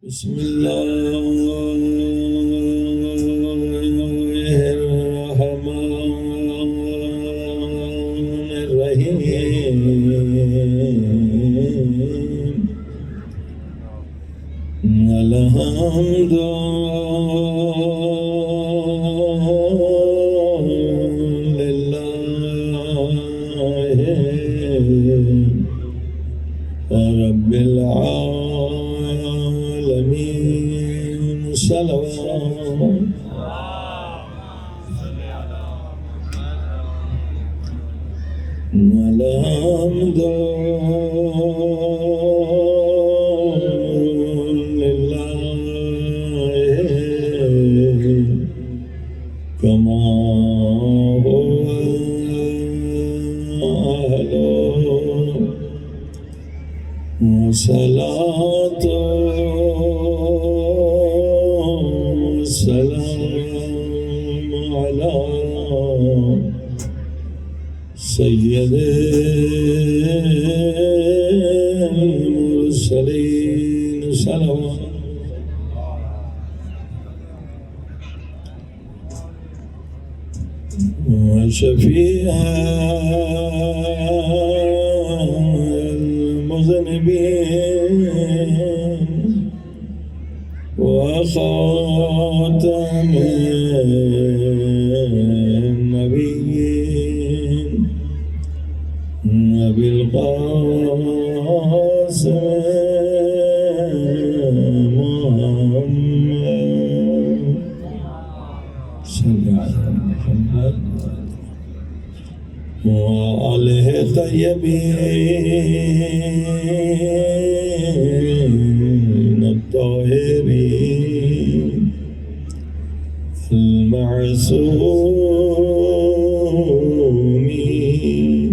بسم الله الرحمن الرحيم الحمد لله رب العالمين صلوات الحمد لله كما هو أهله والصلاة والسلام على سيد المرسلين صلوات وشفيع المذنبين وخاتم النبيين أبي القاسم محمد صلى على محمد وآله الطيبين الطاهرين المعصومين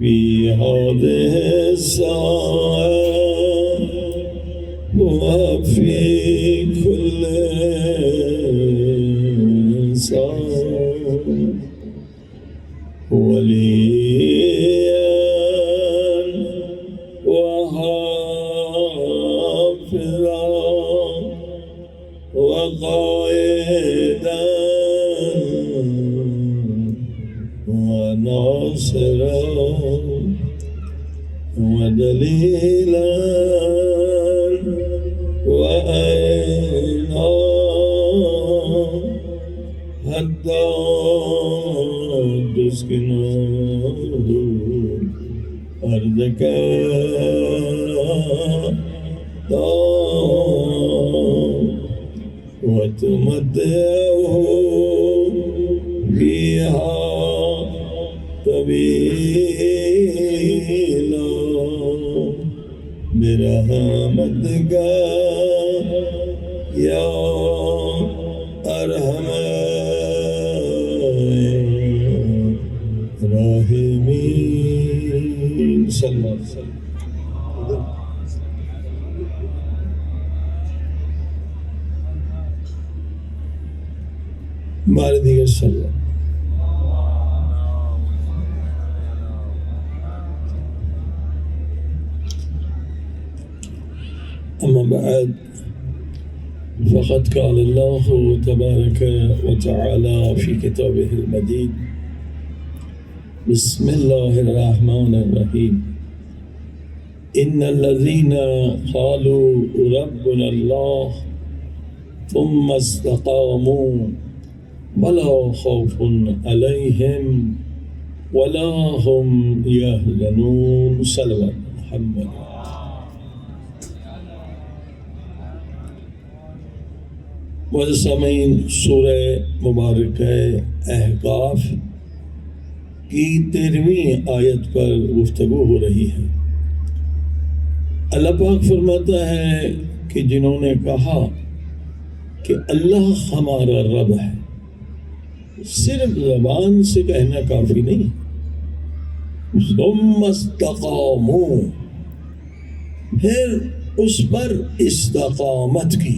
في هذه الساعة وفي كل ساعة وليا وحافظا وقائدا وناصرا ودليلا وأينا حتى تسكنا أرضك وتمتعه فيها طويلا برحمتك يا أرحم الراحمين صلى الله عليه وسلم بارد دیگر صلی اللہ أما بعد فقد قال الله تبارك وتعالى في كتابه المجيد بسم الله الرحمن الرحيم إن الذين قالوا ربنا الله ثم استقاموا ولا خوف عليهم ولا هم يحزنون صلوات محمد معزز سامعین، سورہ مبارک احقاف کی 13ویں آیت پر گفتگو ہو رہی ہے۔ اللہ پاک فرماتا ہے کہ جنہوں نے کہا کہ اللہ ہمارا رب ہے، صرف زبان سے کہنا کافی نہیں، ثم استقاموا، پھر اس پر استقامت کی۔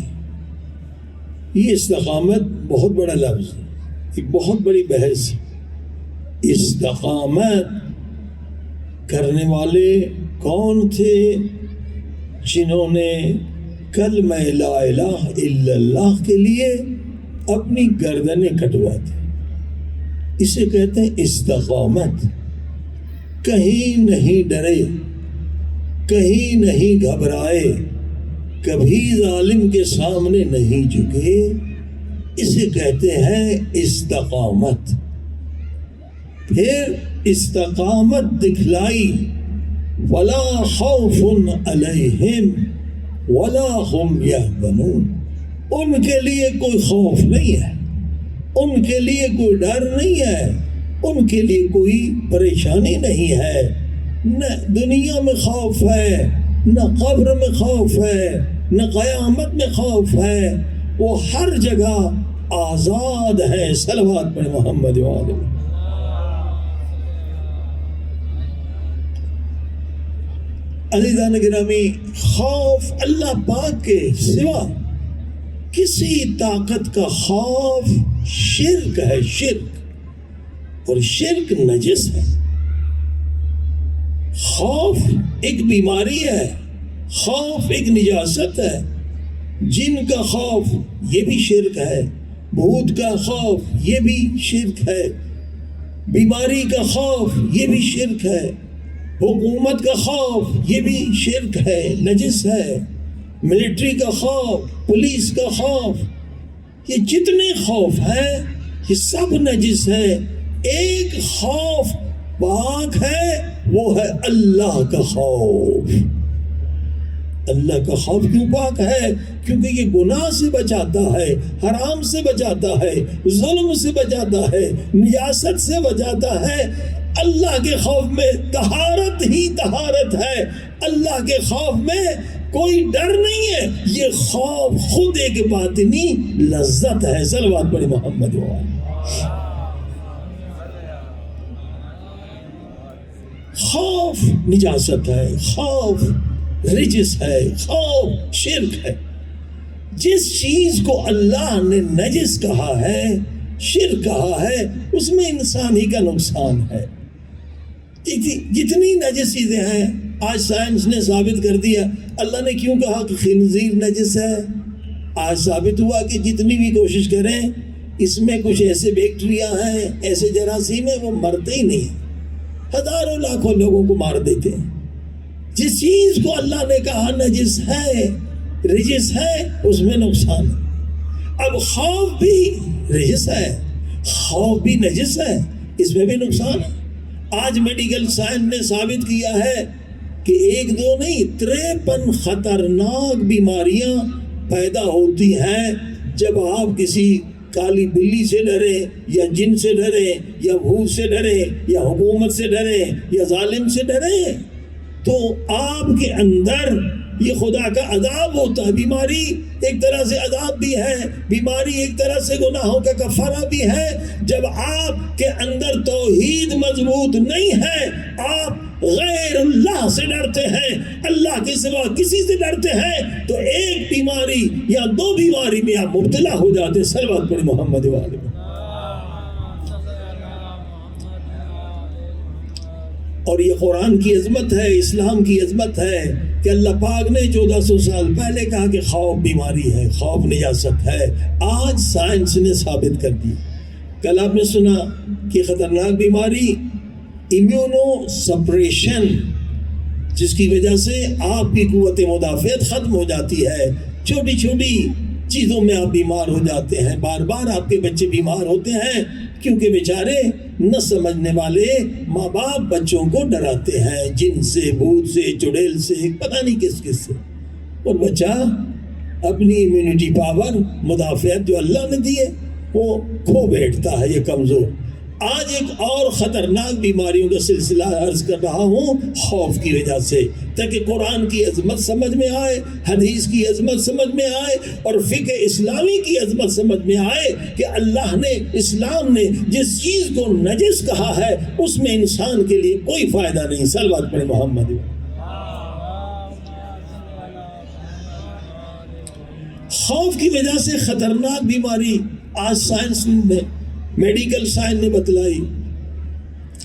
یہ استقامت بہت بڑا لفظ ہے، ایک بہت بڑی بحث ہے۔ استقامت کرنے والے کون تھے؟ جنہوں نے کلمہ لا الہ الا اللہ کے لیے اپنی گردنیں کٹوا دی۔ اسے کہتے ہیں استقامت۔ کہیں نہیں ڈرے، کہیں نہیں گھبرائے، کبھی ظالم کے سامنے نہیں جھکے، اسے کہتے ہیں استقامت۔ پھر استقامت دکھلائی، ولا خوف علیہم ولا هم یحزنون، ان کے لیے کوئی خوف نہیں ہے، ان کے لیے کوئی ڈر نہیں ہے، ان کے لیے کوئی پریشانی نہیں ہے۔ نہ دنیا میں خوف ہے، نہ قبر میں خوف ہے، نہ قیامت میں خوف ہے، وہ ہر جگہ آزاد ہے۔ صلوات پڑھ محمد وآلہ۔ عزیزان گرامی، خوف اللہ پاک کے سوا کسی طاقت کا خوف شرک ہے، شرک، اور شرک نجس ہے۔ خوف ایک بیماری ہے، خوف ایک نجاست ہے۔ جن کا خوف یہ بھی شرک ہے، بھوت کا خوف یہ بھی شرک ہے، بیماری کا خوف یہ بھی شرک ہے، حکومت کا خوف یہ بھی شرک ہے، نجس ہے، ملٹری کا خوف، پولیس کا خوف، یہ جتنے خوف ہیں یہ سب نجس ہے۔ ایک خوف پاک ہے، وہ ہے اللہ کا خوف۔ اللہ کا خوف کیوں پاک ہے؟ کیونکہ یہ گناہ سے بچاتا ہے، حرام سے بچاتا ہے، ظلم سے بچاتا ہے، نجاست سے بچاتا ہے۔ اللہ کے خوف میں طہارت ہی طہارت ہے، اللہ کے خوف میں کوئی ڈر نہیں ہے، یہ خوف خود ایک باطنی لذت ہے۔ صلوات پڑھ محمد وآلہ۔ خوف نجاست ہے، خوف رجس ہے، خوف شرک ہے۔ جس چیز کو اللہ نے نجس کہا ہے، شرک کہا ہے، اس میں انسان ہی کا نقصان ہے۔ جتنی نجس چیزیں ہیں، آج سائنس نے ثابت کر دیا۔ اللہ نے کیوں کہا کہ خنزیر نجس ہے؟ آج ثابت ہوا کہ جتنی بھی کوشش کریں، اس میں کچھ ایسے بیکٹیریا ہیں، ایسے جراثیم ہیں، وہ مرتے ہی نہیں ہیں، ہزاروں لاکھوں لوگوں کو مار دیتے ہیں۔ جس چیز کو اللہ نے کہا نجس ہے، رجس ہے، اس میں نقصان ہے۔ اب خوف بھی رجس ہے، خوف بھی نجس ہے، اس میں بھی نقصان ہے۔ آج میڈیکل سائنس نے ثابت کیا ہے کہ 1 2 نہیں 53 خطرناک بیماریاں پیدا ہوتی ہیں جب آپ کسی کالی بلی سے ڈرے، یا جن سے ڈرے، یا بھوت سے ڈرے، یا حکومت سے ڈرے، یا ظالم سے ڈرے، تو آپ کے اندر یہ خدا کا عذاب ہوتا ہے۔ بیماری ایک طرح سے عذاب بھی ہے، بیماری ایک طرح سے گناہوں کا کفارہ بھی ہے۔ جب آپ کے اندر توحید مضبوط نہیں ہے، آپ غیر اللہ سے ڈرتے ہیں، اللہ کے سوا کسی سے ڈرتے ہیں، تو ایک بیماری یا 2 بیماری میں آپ مبتلا ہو جاتے۔ صلوات پڑھ محمد وآلہ۔ اور یہ قرآن کی عظمت ہے، اسلام کی عظمت ہے کہ اللہ پاک نے 1400 سال پہلے کہا کہ خوف بیماری ہے، خوف نجاست ہے۔ آج سائنس نے ثابت کر دی۔ کل آپ نے سنا کہ خطرناک بیماری امیونو سپریشن، جس کی وجہ سے آپ کی قوت مدافعت ختم ہو جاتی ہے، چھوٹی چھوٹی چیزوں میں آپ بیمار ہو جاتے ہیں، بار بار آپ کے بچے بیمار ہوتے ہیں، کیونکہ بیچارے نہ سمجھنے والے ماں باپ بچوں کو ڈراتے ہیں، جن سے، بھوت سے، چڑیل سے، پتہ نہیں کس کس سے، اور بچہ اپنی امیونٹی پاور، مدافعت جو اللہ نے دی ہے وہ کھو بیٹھتا ہے، یہ کمزور۔ آج ایک اور خطرناک بیماریوں کا سلسلہ عرض کر رہا ہوں خوف کی وجہ سے، تاکہ قرآن کی عظمت سمجھ میں آئے، حدیث کی عظمت سمجھ میں آئے، اور فقہ اسلامی کی عظمت سمجھ میں آئے کہ اللہ نے، اسلام نے جس چیز کو نجس کہا ہے اس میں انسان کے لیے کوئی فائدہ نہیں۔ صلوات پڑھیں محمد۔ خوف کی وجہ سے خطرناک بیماری آج سائنس نے، میڈیکل سائنس نے بتلائی،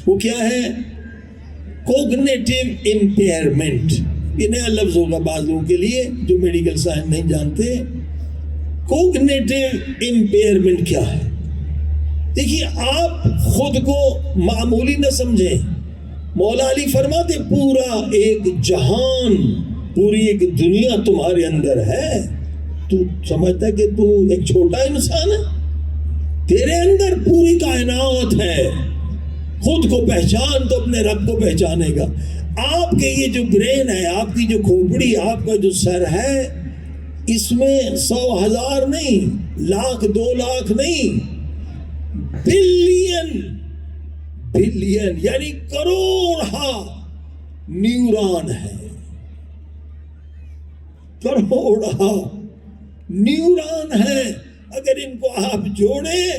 وہ کیا ہے؟ Cognitive impairment. یہ نیا لفظ ہوگا بعض لوگوں کے لیے جو میڈیکل سائنس نہیں جانتے۔ کوگنیٹو امپیئرمنٹ کیا ہے؟ دیکھیے، آپ خود کو معمولی نہ سمجھیں۔ مولا علی فرماتے پورا ایک جہان، پوری ایک دنیا تمہارے اندر ہے، تو سمجھتا کہ تو ایک چھوٹا انسان ہے؟ تیرے اندر پوری کائنات ہے۔ خود کو پہچان تو اپنے رب کو پہچانے گا۔ آپ کے یہ جو برین ہے، آپ کی جو کھوپڑی، آپ کا جو سر ہے، اس میں 100 ہزار نہیں، لاکھ 2 لاکھ نہیں، بلین یعنی کروڑہا نیورون ہے، کروڑہا نیورون ہے۔ اگر ان کو آپ جوڑیں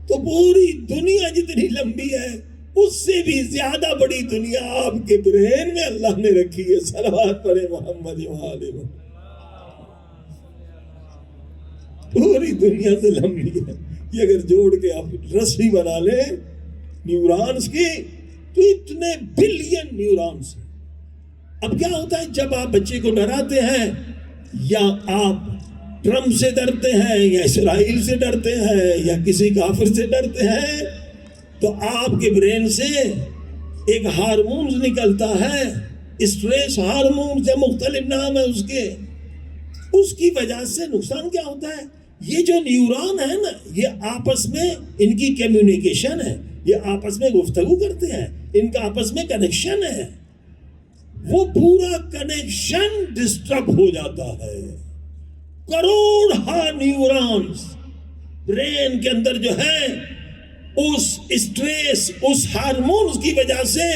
تو پوری دنیا جتنی لمبی ہے اس سے بھی زیادہ بڑی دنیا آپ کے برین میں اللہ نے رکھی ہے۔ صلوات پڑھیں محمد وآلہ محمد۔ پوری دنیا سے لمبی ہے یہ، اگر جوڑ کے آپ رسی بنا لیں نیورونز کی تو اتنے بلین نیورونز ہیں۔ اب کیا ہوتا ہے جب آپ بچے کو ڈراتے ہیں، یا آپ ٹرمپ سے ڈرتے ہیں، یا اسرائیل سے ڈرتے ہیں، یا کسی کافر سے ڈرتے ہیں، تو آپ کے برین سے ایک ہارمونز نکلتا ہے، اسٹریس ہارمونز، یا مختلف نام ہے اس کے۔ اس کی وجہ سے نقصان کیا ہوتا ہے؟ یہ جو نیورون ہے نا، یہ آپس میں ان کی کمیونیکیشن ہے، یہ آپس میں گفتگو کرتے ہیں، ان کا آپس میں کنیکشن ہے، وہ پورا کنیکشن ڈسٹرب ہو جاتا ہے۔ کروڑہا نیورونز برین کے اندر جو ہے، اس اسٹریس، اس ہارمونز کی وجہ سے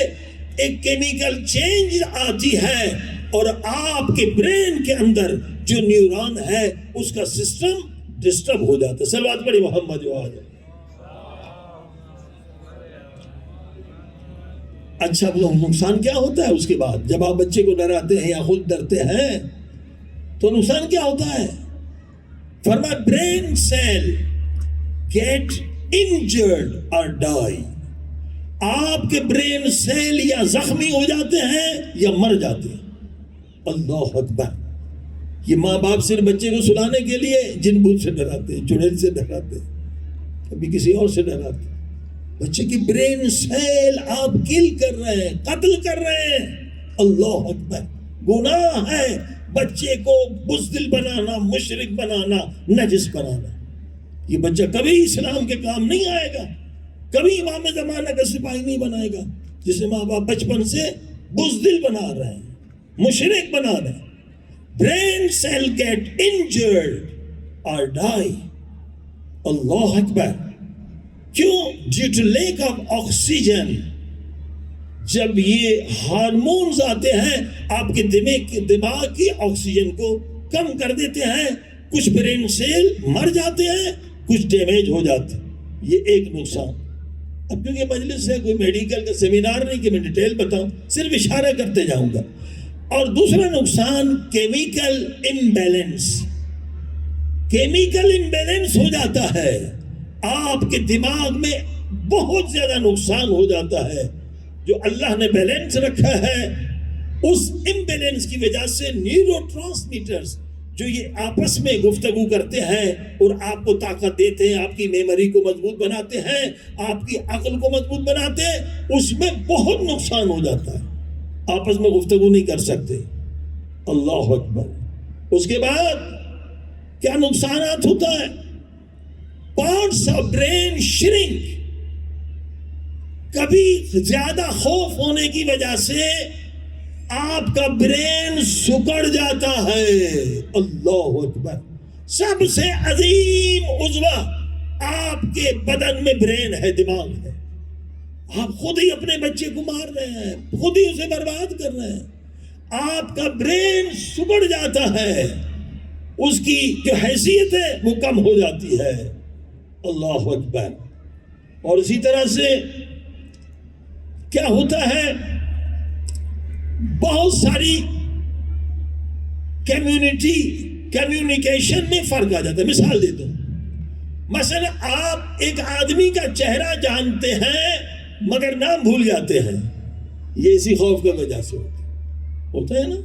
ایک کیمیکل چینج آتی ہے، اور آپ کے برین کے اندر جو نیورون ہے اس کا سسٹم ڈسٹرب ہو جاتا ہے۔ صلوات پڑھی محمد وآلہ۔ اچھا، نقصان کیا ہوتا ہے اس کے بعد؟ جب آپ بچے کو ڈراتے ہیں یا خود ڈرتے ہیں تو نقصان کیا ہوتا ہے؟ فرمایا برین سیل گیٹ انجرڈ اور ڈائی۔ آپ کے برین سیل یا زخمی ہو جاتے ہیں یا مر جاتے ہیں۔ اللہ اکبر۔ یہ ماں باپ صرف بچے کو سلانے کے لیے جن بھوت سے ڈراتے ہیں، چڑیل سے ڈراتے ہیں، کبھی کسی اور سے ڈراتے ہیں۔ بچے کی برین سیل آپ کل کر رہے ہیں، قتل کر رہے ہیں۔ اللہ اکبر۔ گناہ ہے بچے کو بزدل بنانا، مشرک بنانا، نجس بنانا۔ یہ بچہ کبھی اسلام کے کام نہیں آئے گا، کبھی امام زمانہ کا سپاہی نہیں بنائے گا، جسے ماں باپ بچپن سے بزدل بنا رہے ہیں، مشرک بنا رہے ہیں۔ برین سیل گیٹ انجرڈ اور ڈائی۔ اللہ اکبر۔ کیوں؟ Due to lack of oxygen. جب یہ ہارمونز آتے ہیں آپ کے دماغ کی آکسیجن کو کم کر دیتے ہیں، کچھ برین سیل مر جاتے ہیں، کچھ ڈیمیج ہو جاتے ہیں۔ یہ ایک نقصان۔ اب کیونکہ مجلس ہے، کوئی میڈیکل کا سیمینار نہیں کہ میں ڈیٹیل بتاؤں، صرف اشارہ کرتے جاؤں گا۔ اور دوسرا نقصان کیمیکل امبیلنس۔ کیمیکل امبیلنس ہو جاتا ہے، آپ کے دماغ میں بہت زیادہ نقصان ہو جاتا ہے۔ جو اللہ نے بیلنس رکھا ہے، اس امبیلنس کی وجہ سے نیورو ٹرانسمیٹرز جو یہ آپس میں گفتگو کرتے ہیں اور آپ کو طاقت دیتے ہیں، آپ کی میموری کو مضبوط بناتے ہیں، آپ کی عقل کو مضبوط بناتے ہیں، اس میں بہت نقصان ہو جاتا ہے۔ آپس میں گفتگو نہیں کر سکتے۔ اللہ اکبر۔ اس کے بعد کیا نقصانات ہوتا ہے؟ Parts of brain shrink. کبھی زیادہ خوف ہونے کی وجہ سے آپ کا برین سکڑ جاتا ہے. اللہ اکبر. سب سے عظیم عضو آپ کے بدن میں برین ہے، دماغ ہے. آپ خود ہی اپنے بچے کو مار رہے ہیں، خود ہی اسے برباد کر رہے ہیں. آپ کا برین سکڑ جاتا ہے، اس کی جو حیثیت ہے وہ کم ہو جاتی ہے. اللہ اکبر. اور اسی طرح سے کیا ہوتا ہے، بہت ساری کمیونیکیشن میں فرق آ جاتا ہے. مثال دیتا ہوں، مثلا آپ ایک آدمی کا چہرہ جانتے ہیں مگر نام بھول جاتے ہیں. یہ اسی خوف کی وجہ سے ہوتا ہے نا.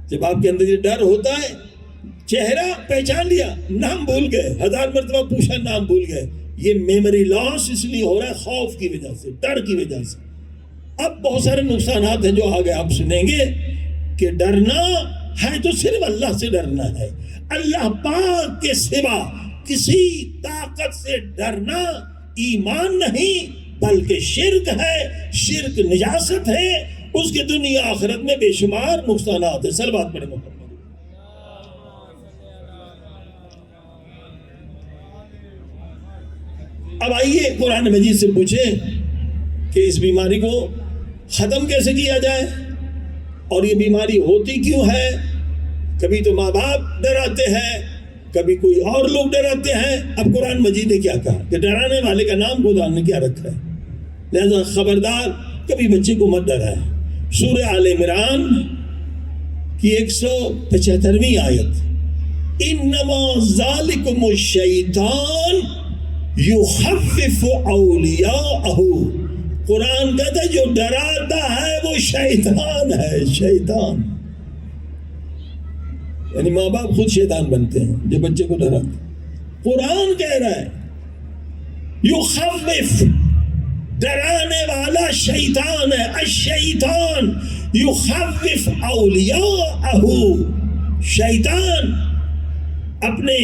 جب آپ کے اندر یہ ڈر ہوتا ہے، چہرہ پہچان لیا، نام بھول گئے، 1000 مرتبہ پوچھا، نام بھول گئے. یہ میموری لاس اس لیے ہو رہا ہے خوف کی وجہ سے، ڈر کی وجہ سے. اب بہت سارے نقصانات ہیں جو آگے آپ سنیں گے کہ ڈرنا ہے تو صرف اللہ سے ڈرنا ہے. اللہ پاک کے سوا کسی طاقت سے ڈرنا ایمان نہیں بلکہ شرک ہے. شرک نجاست ہے، اس کے دنیا آخرت میں بے شمار نقصانات ہیں. صلوات پڑھیں محمد. اب آئیے قرآن مجید سے پوچھیں کہ اس بیماری کو ختم کیسے کیا جائے، اور یہ بیماری ہوتی کیوں ہے. کبھی تو ماں باپ ڈراتے ہیں، کبھی کوئی اور لوگ ڈراتے ہیں. اب قرآن مجید نے کیا کہا کہ ڈرانے والے کا نام خدا نے کیا رکھا ہے. لہذا خبردار کبھی بچے کو مت ڈرائے. سورہ آل عمران کی 175ویں آیت، انما ذالکم الشیطان یخوف اولیاءہ. قرآن کہتا ہے جو ڈراتا ہے وہ شیطان ہے. شیطان یعنی ماں باپ خود شیطان بنتے ہیں جو بچے کو ڈراتے. قرآن کہہ رہا ہے یخوف، ڈرانے والا شیطان ہے. الشیطان یخوف اولیاءہ. شیطان اپنے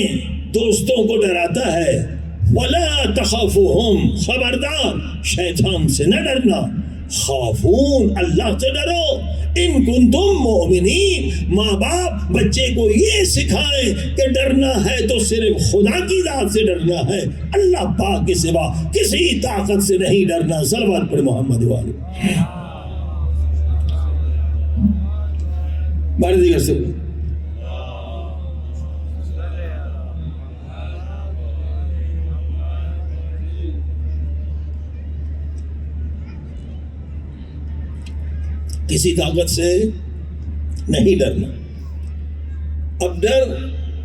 دوستوں کو ڈراتا ہے. وَلَا تَخَافُوهُمْ، خبردار شیطان سے نہ ڈرنا. خافون، اللہ سے ڈرو. ان کنتم مؤمنین، ماں باپ بچے کو یہ سکھائیں کہ ڈرنا ہے تو صرف خدا کی ذات سے ڈرنا ہے، اللہ پاک کے سوا کسی طاقت سے نہیں ڈرنا. صلوات پڑھ محمد والے. بارے دیگر سے کسی طاقت سے نہیں ڈرنا. اب ڈر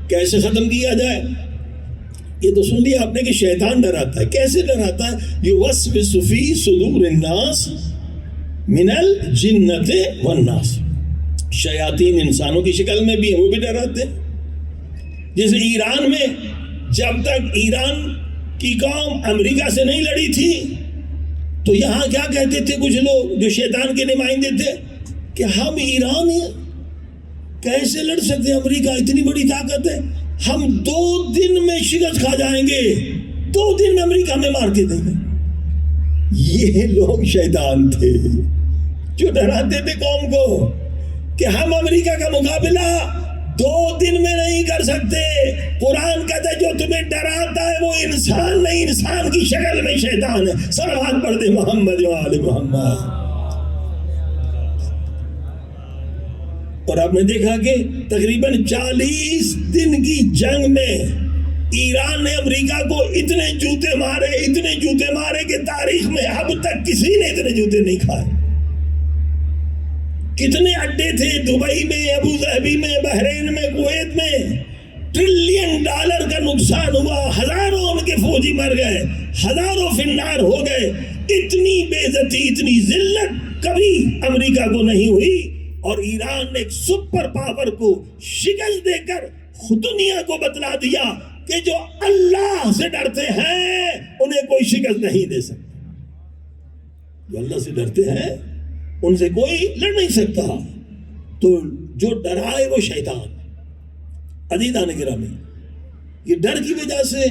کیسے ختم کیا جائے، یہ تو سن لیا آپ نے کہ شیطان ڈراتا ہے. کیسے ڈراتا ہے؟ یوسوس فی صدور الناس من الجنۃ والناس. شیاطین انسانوں کی شکل میں بھی ہیں، وہ بھی ڈراتے ہیں. جیسے ایران میں جب تک ایران کی قوم امریکہ سے نہیں لڑی تھی تو یہاں کیا کہتے تھے کچھ لوگ جو شیطان کے نمائندے تھے کہ ہم ایران ہیں، کیسے لڑ سکتے ہیں، امریکہ اتنی بڑی طاقت ہے، ہم 2 دن میں شکست کھا جائیں گے، 2 دن میں امریکہ میں مار کے دیں گے. یہ لوگ شیطان تھے جو ڈراتے تھے قوم کو کہ ہم امریکہ کا مقابلہ 2 دن میں نہیں کر سکتے. قرآن کہتا ہے جو تمہیں ڈراتا ہے وہ انسان نہیں، انسان کی شکل میں شیطان ہے. صلوات پڑھ دے محمد و آل محمد. اور آپ نے دیکھا کہ تقریباً 40 دن کی جنگ میں ایران نے امریکہ کو اتنے جوتے مارے کہ تاریخ میں اب تک کسی نے اتنے جوتے نہیں کھائے. کتنے اڈے تھے دبئی میں، ابو ظہبی میں، بحرین میں، کویت میں. $1 ٹریلین کا نقصان ہوا. ہزاروں ان کے فوجی مر گئے، ہزاروں فنار ہو گئے. اتنی بے عزتی، اتنی ذلت کبھی امریکہ کو نہیں ہوئی. اور ایران نے ایک سپر پاور کو شکست دے کر دنیا کو بتلا دیا کہ جو اللہ سے ڈرتے ہیں انہیں کوئی شکست نہیں دے سکتا. جو اللہ سے ڈرتے ہیں ان سے کوئی لڑ نہیں سکتا. تو جو ڈرائے وہ شیطان. عزیزان گرامی، یہ ڈر کی وجہ سے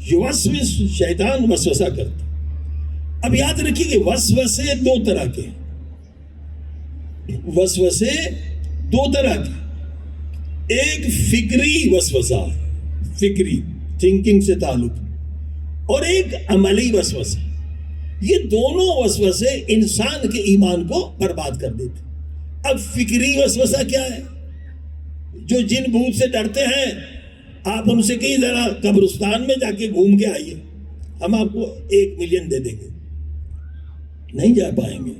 یوسوس، شیطان وسوسہ کرتا. اب یاد رکھیے کہ وسوسے 2 طرح کے. وسوسے دو طرح کے، ایک فکری وسوسہ، فکری تھنکنگ سے تعلق، اور ایک عملی وسوسہ۔ یہ دونوں وسوسے انسان کے ایمان کو برباد کر دیتے۔ اب فکری وسوسہ کیا ہے؟ جو جن بھوت سے ڈرتے ہیں، آپ ان سے کہیں ذرا قبرستان میں جا کے گھوم کے آئیے، ہم آپ کو 1 ملین دے دیں گے، نہیں جا پائیں گے،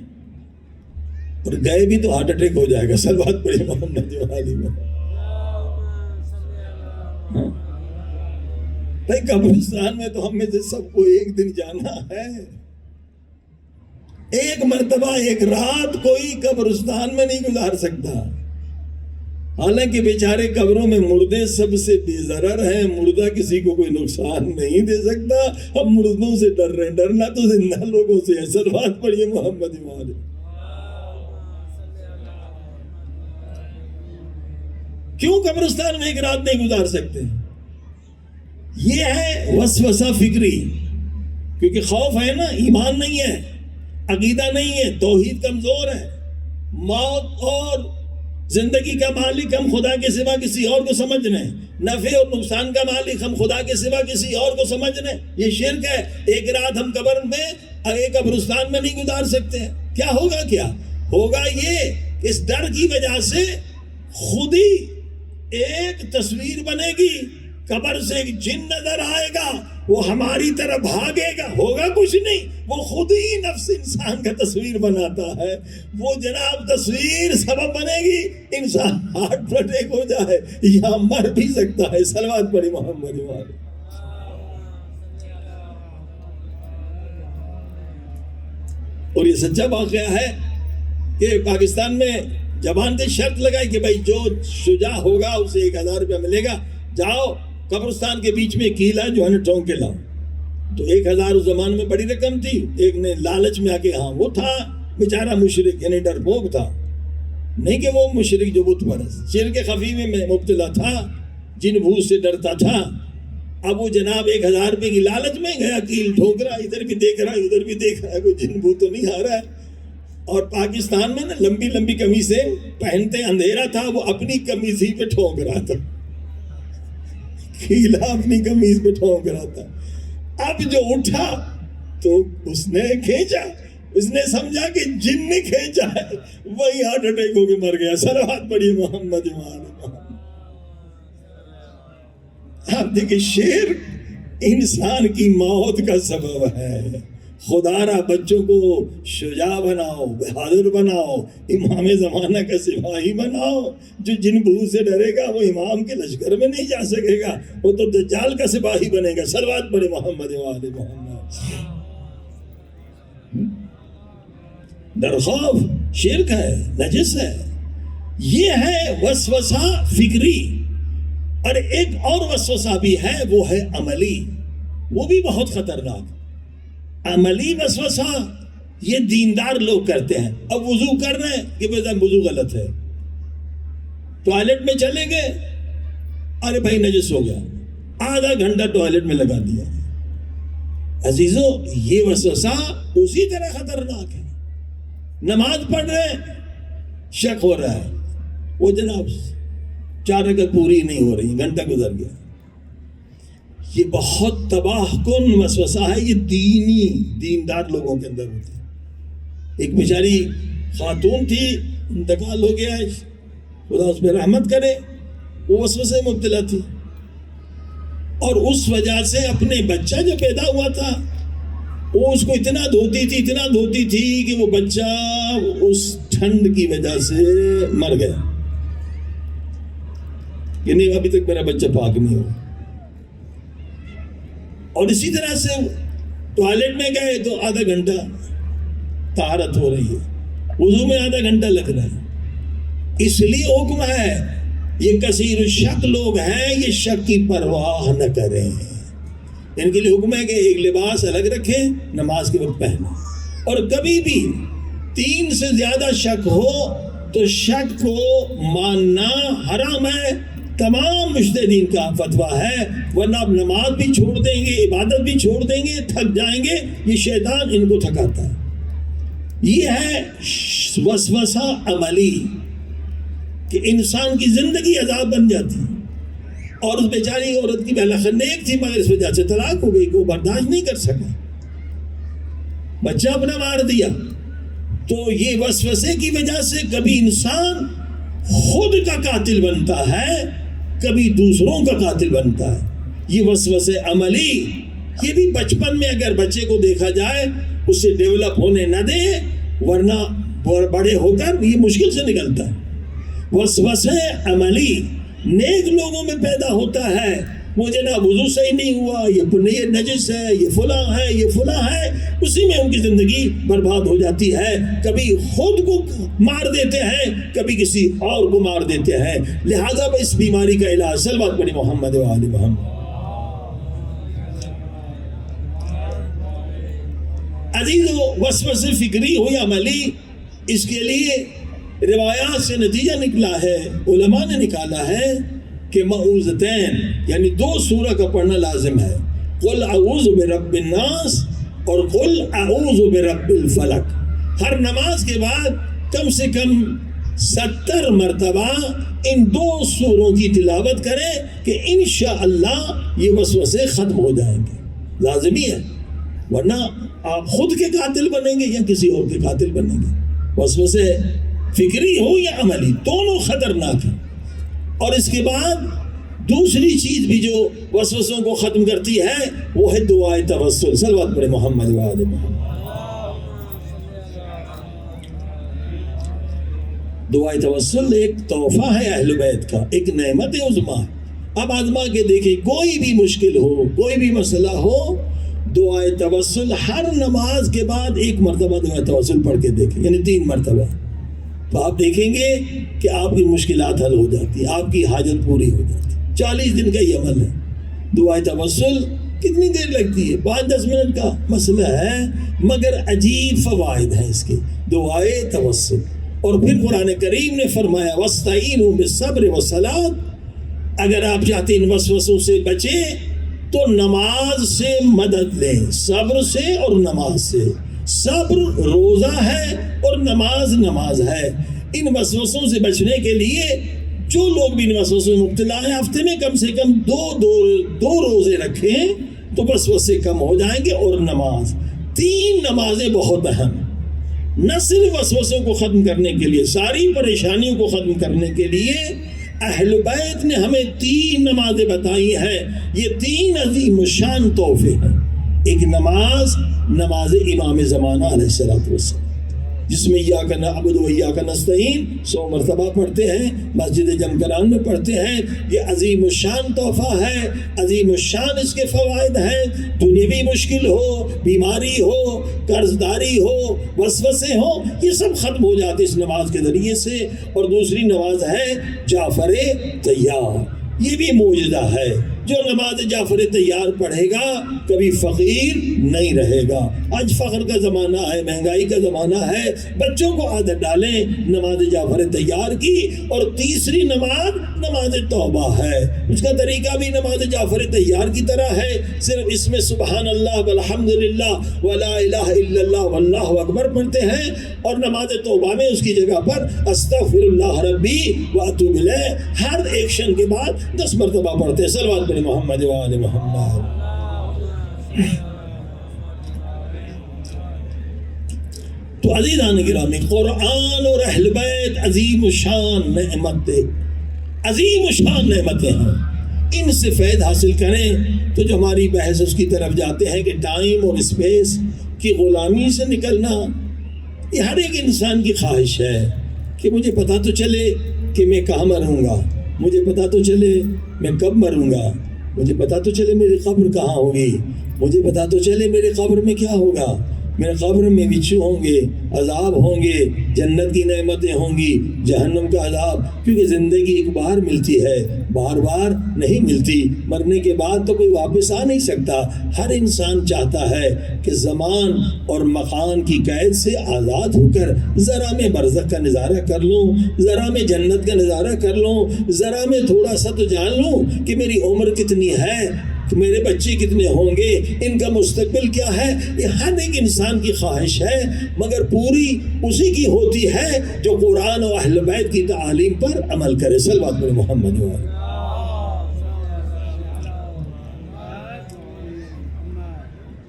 اور گئے بھی تو ہارٹ اٹیک ہو جائے گا۔ صلوات پڑھی محمد والی میں۔ بھائی قبرستان میں تو ہم میں سے سب کو ایک دن جانا ہے، ایک مرتبہ ایک رات کوئی قبرستان میں نہیں گزار سکتا۔ حالانکہ بیچارے قبروں میں مردے سب سے بے ضرر ہیں، مردہ کسی کو کوئی نقصان نہیں دے سکتا۔ اب مردوں سے ڈر رہے، ڈرنا تو زندہ لوگوں سے ہے۔ صلوات پڑھیے محمد والی۔ کیوں قبرستان میں ایک رات نہیں گزار سکتے؟ یہ ہے وسوسہ فکری، کیونکہ خوف ہے نا، ایمان نہیں ہے، عقیدہ نہیں ہے، توحید کمزور ہے، موت اور زندگی کا مالک ہم خدا کے سوا کسی اور کو سمجھ رہے ہیں، نفع اور نقصان کا مالک ہم خدا کے سوا کسی اور کو سمجھ رہے ہیں، یہ شرک ہے۔ ایک رات ہم قبر میں، ایک قبرستان میں نہیں گزار سکتے ہیں۔ کیا ہوگا؟ کیا ہوگا؟ یہ اس ڈر کی وجہ سے خود ہی ایک تصویر بنے گی، قبر سے ایک جن نظر آئے گا، وہ ہماری طرف بھاگے گا، ہوگا کچھ نہیں، وہ خود ہی نفس انسان کا تصویر بناتا ہے۔ وہ جناب تصویر سبب بنے گی انسان ہارٹ اٹیک ہو جائے یا مر بھی سکتا ہے۔ صلوات پڑھی محمد والی۔ اور یہ سچا واقعہ ہے کہ پاکستان میں جوان نے شرط لگائی کہ بھائی جو شجاع ہوگا اسے 1000 روپیہ ملے گا، جاؤ قبرستان کے بیچ میں قلعہ جو ہے نا ٹھونک کے لاؤ۔ تو 1000 اس زمان میں بڑی رقم تھی۔ ایک نے لالچ میں آ کے، ہاں وہ تھا بیچارہ مشرک، یعنی ڈرپوک تھا، نہیں کہ وہ مشرک جو بت پرست، شرک خفی میں مبتلا تھا، جن بھوت سے ڈرتا تھا۔ اب وہ جناب 1000 روپے کی لالچ میں گیا، کیل ٹھوک رہا، ادھر بھی دیکھ رہا ہے ادھر بھی دیکھ رہا ہے، کوئی جن بھوت تو نہیں آ رہا ہے۔ اور پاکستان میں نا لمبی لمبی قمیصیں پہنتے، اندھیرا تھا، وہ اپنی قمیص ہی پہ ٹھونک رہا تھا، کیلا اپنی قمیص پہ ٹھونک رہا تھا۔ اب جو اٹھا تو اس نے کھینچا، اس نے سمجھا کہ جن نے کھینچا ہے، وہی ہارٹ اٹیک ہو کے مر گیا۔ صلوات پڑھیے محمد والی۔ آپ دیکھیں شرک انسان کی موت کا سبب ہے۔ خدا را بچوں کو شجاع بناؤ، بہادر بناؤ، امام زمانہ کا سپاہی بناؤ۔ جو جن بھوت سے ڈرے گا وہ امام کے لشکر میں نہیں جا سکے گا، وہ تو دجال کا سپاہی بنے گا۔ صلوات پڑھے محمد وآل محمد۔ ڈر خوف شرک ہے، نجس ہے۔ یہ ہے وسوسہ فکری۔ اور ایک اور وسوسہ بھی ہے، وہ ہے عملی، وہ بھی بہت خطرناک۔ عملی وسوسہ یہ دیندار لوگ کرتے ہیں۔ اب وضو کر رہے ہیں کہ وضو غلط ہے، ٹوائلٹ میں چلے گئے، ارے بھائی نجس ہو گیا، آدھا گھنٹہ ٹوائلٹ میں لگا دیا۔ عزیزو یہ وسوسہ اسی طرح خطرناک ہے۔ نماز پڑھ رہے ہیں، شک ہو رہا ہے، وہ جناب 4 رکعت پوری نہیں ہو رہی، گھنٹہ گزر گیا۔ یہ بہت تباہ کن وسوسہ ہے، یہ دیندار لوگوں کے اندر ہوتا ہے۔ ایک بیچاری خاتون تھی، انتقال ہو گیا، خدا اس پہ رحمت کرے، وہ وسوسے میں مبتلا تھی، اور اس وجہ سے اپنے بچہ جو پیدا ہوا تھا وہ اس کو اتنا دھوتی تھی کہ وہ بچہ اس ٹھنڈ کی وجہ سے مر گیا کہ نہیں ابھی تک میرا بچہ پاک نہیں ہوا۔ اور اسی طرح سے ٹوائلٹ میں گئے تو آدھا گھنٹہ طہارت ہو رہی ہے، وضو میں آدھا گھنٹہ لگ رہا ہے۔ اس لیے حکم ہے، یہ کثیر الشک لوگ ہیں، یہ شک کی پرواہ نہ کریں۔ ان کے لیے حکم ہے کہ ایک لباس الگ رکھیں، نماز کے وقت پہنیں، اور کبھی بھی 3 سے زیادہ شک ہو تو شک کو ماننا حرام ہے۔ تمام مجتہدین کا فتویٰ ہے، ورنہ آپ نماز بھی چھوڑ دیں گے، عبادت بھی چھوڑ دیں گے، تھک جائیں گے، یہ شیطان ان کو تھکاتا ہے۔ یہ ہے وسوسہ عملی کہ انسان کی زندگی عذاب بن جاتی ہے. اور اس بیچاری عورت کی بہلا نیک تھی مگر اس وجہ سے طلاق ہو گئی, کو برداشت نہیں کر سکا, بچہ اپنا مار دیا. تو یہ وسوسے کی وجہ سے کبھی انسان خود کا قاتل بنتا ہے, کبھی دوسروں کا قاتل بنتا ہے. یہ وسوسے عملی یہ بھی بچپن میں اگر بچے کو دیکھا جائے اسے ڈیولپ ہونے نہ دے, ورنہ بڑے ہو کر یہ مشکل سے نکلتا ہے. وسوسے عملی نیک لوگوں میں پیدا ہوتا ہے, وہ جناب وضو صحیح نہیں ہوا, یہ نجس ہے, یہ فلاں ہے, یہ فلاں ہے, اسی میں ان کی زندگی برباد ہو جاتی ہے. کبھی خود کو مار دیتے ہیں, کبھی کسی اور کو مار دیتے ہیں. لہذا اس بیماری کا علاج صلوات پڑھی محمد و آل محمد. عزیزو, وسوسے فکری ہو یا عملی, اس کے لیے روایات سے نتیجہ نکلا ہے, علماء نے نکالا ہے کہ معوذتین یعنی 2 سورہ کا پڑھنا لازم ہے. قل اعوذ برب الناس اور قل اعوذ برب الفلق. ہر نماز کے بعد کم سے کم 70 مرتبہ ان 2 سوروں کی تلاوت کریں کہ انشاءاللہ یہ وسوسے ختم ہو جائیں گے. لازمی ہے, ورنہ آپ خود کے قاتل بنیں گے یا کسی اور کے قاتل بنیں گے. وسوسے فکری ہو یا عملی دونوں خطرناک ہیں. اور اس کے بعد دوسری چیز بھی جو وسوسوں کو ختم کرتی ہے وہ ہے دعائے توسل. صلوات پڑھے محمد و آل محمد. دعائے توسل ایک تحفہ ہے اہل بیت کا, ایک نعمت عظمیٰ. اب آزما کے دیکھیں, کوئی بھی مشکل ہو, کوئی بھی مسئلہ ہو, دعائے توسل ہر نماز کے بعد 1 مرتبہ دعائے توسل پڑھ کے دیکھیں, یعنی 3 مرتبہ. تو آپ دیکھیں گے کہ آپ کی مشکلات حل ہو جاتی ہیں, آپ کی حاجت پوری ہو جاتی ہے. 40 دن کا یہ عمل ہے. دعائے توسل کتنی دیر لگتی ہے؟ 5-10 منٹ کا مسئلہ ہے, مگر عجیب فوائد ہیں اس کے. دعائے توسل. اور پھر قرآن کریم نے فرمایا وَاسْتَعِینُوا بِالصَّبْرِ وَالصَّلَاةِ. اگر آپ چاہتے ہیں ان وسوسوں سے بچیں تو نماز سے مدد لیں, صبر سے اور نماز سے. صبر روزہ ہے اور نماز ہے. ان وسوسوں سے بچنے کے لیے جو لوگ بھی ان وسوسوں میں مبتلا ہیں ہفتے میں کم سے کم 2 روزے رکھیں تو وسوسے کم ہو جائیں گے. اور نماز 3 نمازیں بہت اہم, نہ صرف وسوسوں کو ختم کرنے کے لیے, ساری پریشانیوں کو ختم کرنے کے لیے اہل بیت نے ہمیں 3 نمازیں بتائی ہیں. یہ 3 عظیم الشان تحفے ہیں. ایک نماز امام زمانہ علیہ السلام, جس میں ایاک نعبد و ایاک نستعین 100 مرتبہ پڑھتے ہیں, مسجد جمکران میں پڑھتے ہیں. یہ عظیم الشان تحفہ ہے, عظیم الشان اس کے فوائد ہیں. دنیاوی مشکل ہو, بیماری ہو, قرض داری ہو, وسوسے ہو, یہ سب ختم ہو جاتے اس نماز کے ذریعے سے. اور دوسری نماز ہے جعفر طیار. یہ بھی معجزہ ہے. جو نماز جعفر طیار پڑھے گا کبھی فقیر نہیں رہے گا. آج فقر کا زمانہ ہے, مہنگائی کا زمانہ ہے, بچوں کو عادت ڈالیں نماز جعفر طیار کی. اور تیسری نماز توبہ ہے. اس کا طریقہ بھی نماز جعفر طیار کی طرح ہے, صرف اس میں سبحان اللہ والحمدللہ ولا الہ الا اللہ واللہ اکبر پڑھتے ہیں, اور نماز توبہ میں اس کی جگہ پر استغفر اللہ ربی واتوب الیہ ہر ایکشن کے بعد 10 مرتبہ پڑھتے ہیں. صلوات محمد و آل محمد. تو عزیزان گرامی, قرآن اور اہل بیت عظیم الشان نعمتیں ہیں. ان سے فائد حاصل کریں تو جو ہماری بحث اس کی طرف جاتے ہیں کہ ٹائم اور اسپیس کی غلامی سے نکلنا, یہ ہر ایک انسان کی خواہش ہے کہ مجھے پتہ تو چلے کہ میں کہاں مروں گا, مجھے پتہ تو چلے میں کب مروں گا, مجھے پتہ تو چلے میری قبر کہاں ہوگی, مجھے پتہ تو چلے میری قبر میں کیا ہوگا, میرے قبر میں بچھو ہوں گے, عذاب ہوں گے, جنت کی نعمتیں ہوں گی, جہنم کا عذاب. کیونکہ زندگی ایک بار ملتی ہے, بار بار نہیں ملتی. مرنے کے بعد تو کوئی واپس آ نہیں سکتا. ہر انسان چاہتا ہے کہ زمان اور مکان کی قید سے آزاد ہو کر ذرا میں برزخ کا نظارہ کر لوں, ذرا میں جنت کا نظارہ کر لوں, ذرا میں تھوڑا سا تو جان لوں کہ میری عمر کتنی ہے. کہ میرے بچے کتنے ہوں گے، ان کا مستقبل کیا ہے، یہ ہر ایک انسان کی خواہش ہے، مگر پوری اسی کی ہوتی ہے جو قرآن و اہل بیت کی تعالیم پر عمل کرے۔ صلوات پر محمد وآلہ۔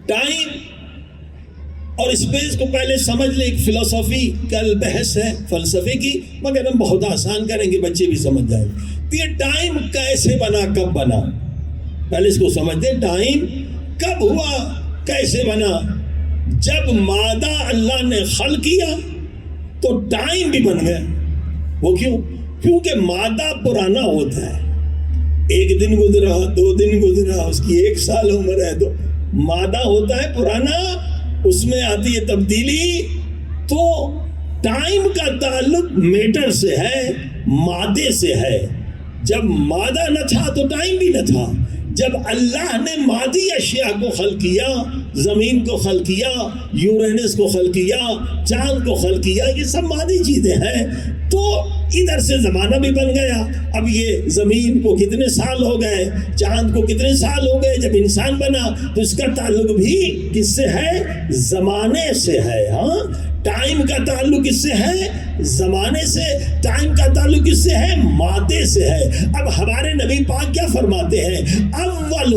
ٹائم اور اسپیس کو پہلے سمجھ لیں، ایک فلسفی کا بحث ہے فلسفے کی، مگر ہم بہت آسان کریں گے، بچے بھی سمجھ جائیں گے۔ یہ ٹائم کیسے بنا، کب بنا، پہلے اس کو سمجھ دیں۔ ٹائم کب ہوا، کیسے بنا؟ جب مادہ اللہ نے خلق کیا تو ٹائم بھی بن گیا۔ وہ کیوں؟ کیونکہ مادہ پرانا ہوتا ہے، ایک دن گزرا، 2 دن گزرا، اس کی 1 سال عمر ہے، تو مادہ ہوتا ہے پرانا، اس میں آتی ہے تبدیلی۔ تو ٹائم کا تعلق میٹر سے ہے، مادے سے ہے۔ جب مادہ نہ تھا تو ٹائم بھی نہ تھا۔ جب اللہ نے مادی اشیاء کو خلق کیا، زمین کو خلق کیا، یورینس کو خلق کیا، چاند کو خلق کیا، یہ سب مادی چیزیں ہیں، تو ادھر سے زمانہ بھی بن گیا۔ اب یہ زمین کو کتنے سال ہو گئے، چاند کو کتنے سال ہو گئے، جب انسان بنا تو اس کا تعلق بھی کس سے ہے؟ زمانے سے ہے۔ ہاں، ٹائم کا تعلق کس سے ہے؟ زمانے سے۔ ٹائم کا تعلق کس سے ہے؟ مادے سے ہے۔ اب ہمارے نبی پاک کیا فرماتے ہیں؟ اول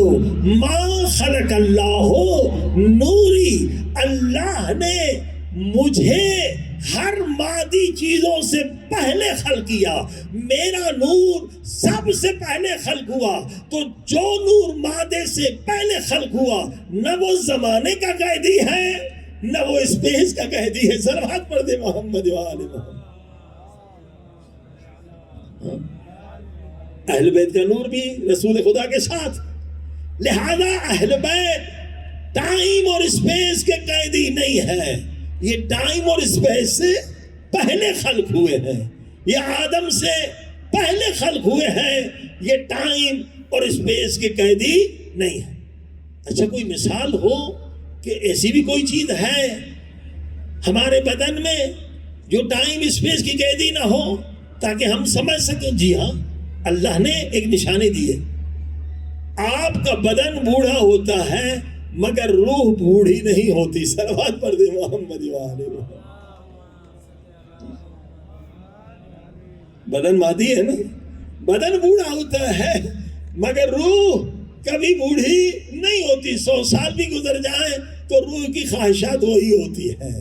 ما خلق اللہ نوری، اللہ نے مجھے ہر مادی چیزوں سے پہلے خلق کیا، میرا نور سب سے پہلے خلق ہوا۔ تو جو نور مادے سے پہلے خلق ہوا، نہ وہ زمانے کا قیدی ہے نہ وہ اسپیس کا قیدی ہے۔ صلوات پڑھ دے محمد وآل محمد۔ اہل بیت کا نور بھی رسول خدا کے ساتھ، لہذا اہل بیت ٹائم اور اسپیس کے قیدی نہیں ہے، یہ ٹائم اور اسپیس سے پہلے خلق ہوئے ہیں، یہ آدم سے پہلے خلق ہوئے ہیں، یہ ٹائم اور اسپیس کے قیدی نہیں ہے۔ اچھا، کوئی مثال ہو کہ ایسی بھی کوئی چیز ہے ہمارے بدن میں جو ٹائم اسپیس کی قیدی نہ ہو، تاکہ ہم سمجھ سکیں؟ جی ہاں، اللہ نے ایک نشانی دی ہے۔ آپ کا بدن بوڑھا ہوتا ہے مگر روح بوڑھی نہیں ہوتی۔ صلوات پڑھ دے محمد وآلہ محمد۔ بدن مادی ہے نا، بدن بوڑھا ہوتا ہے مگر روح کبھی بوڑھی نہیں ہوتی۔ 100 سال بھی گزر جائیں تو روح کی خواہشات وہی ہوتی ہے،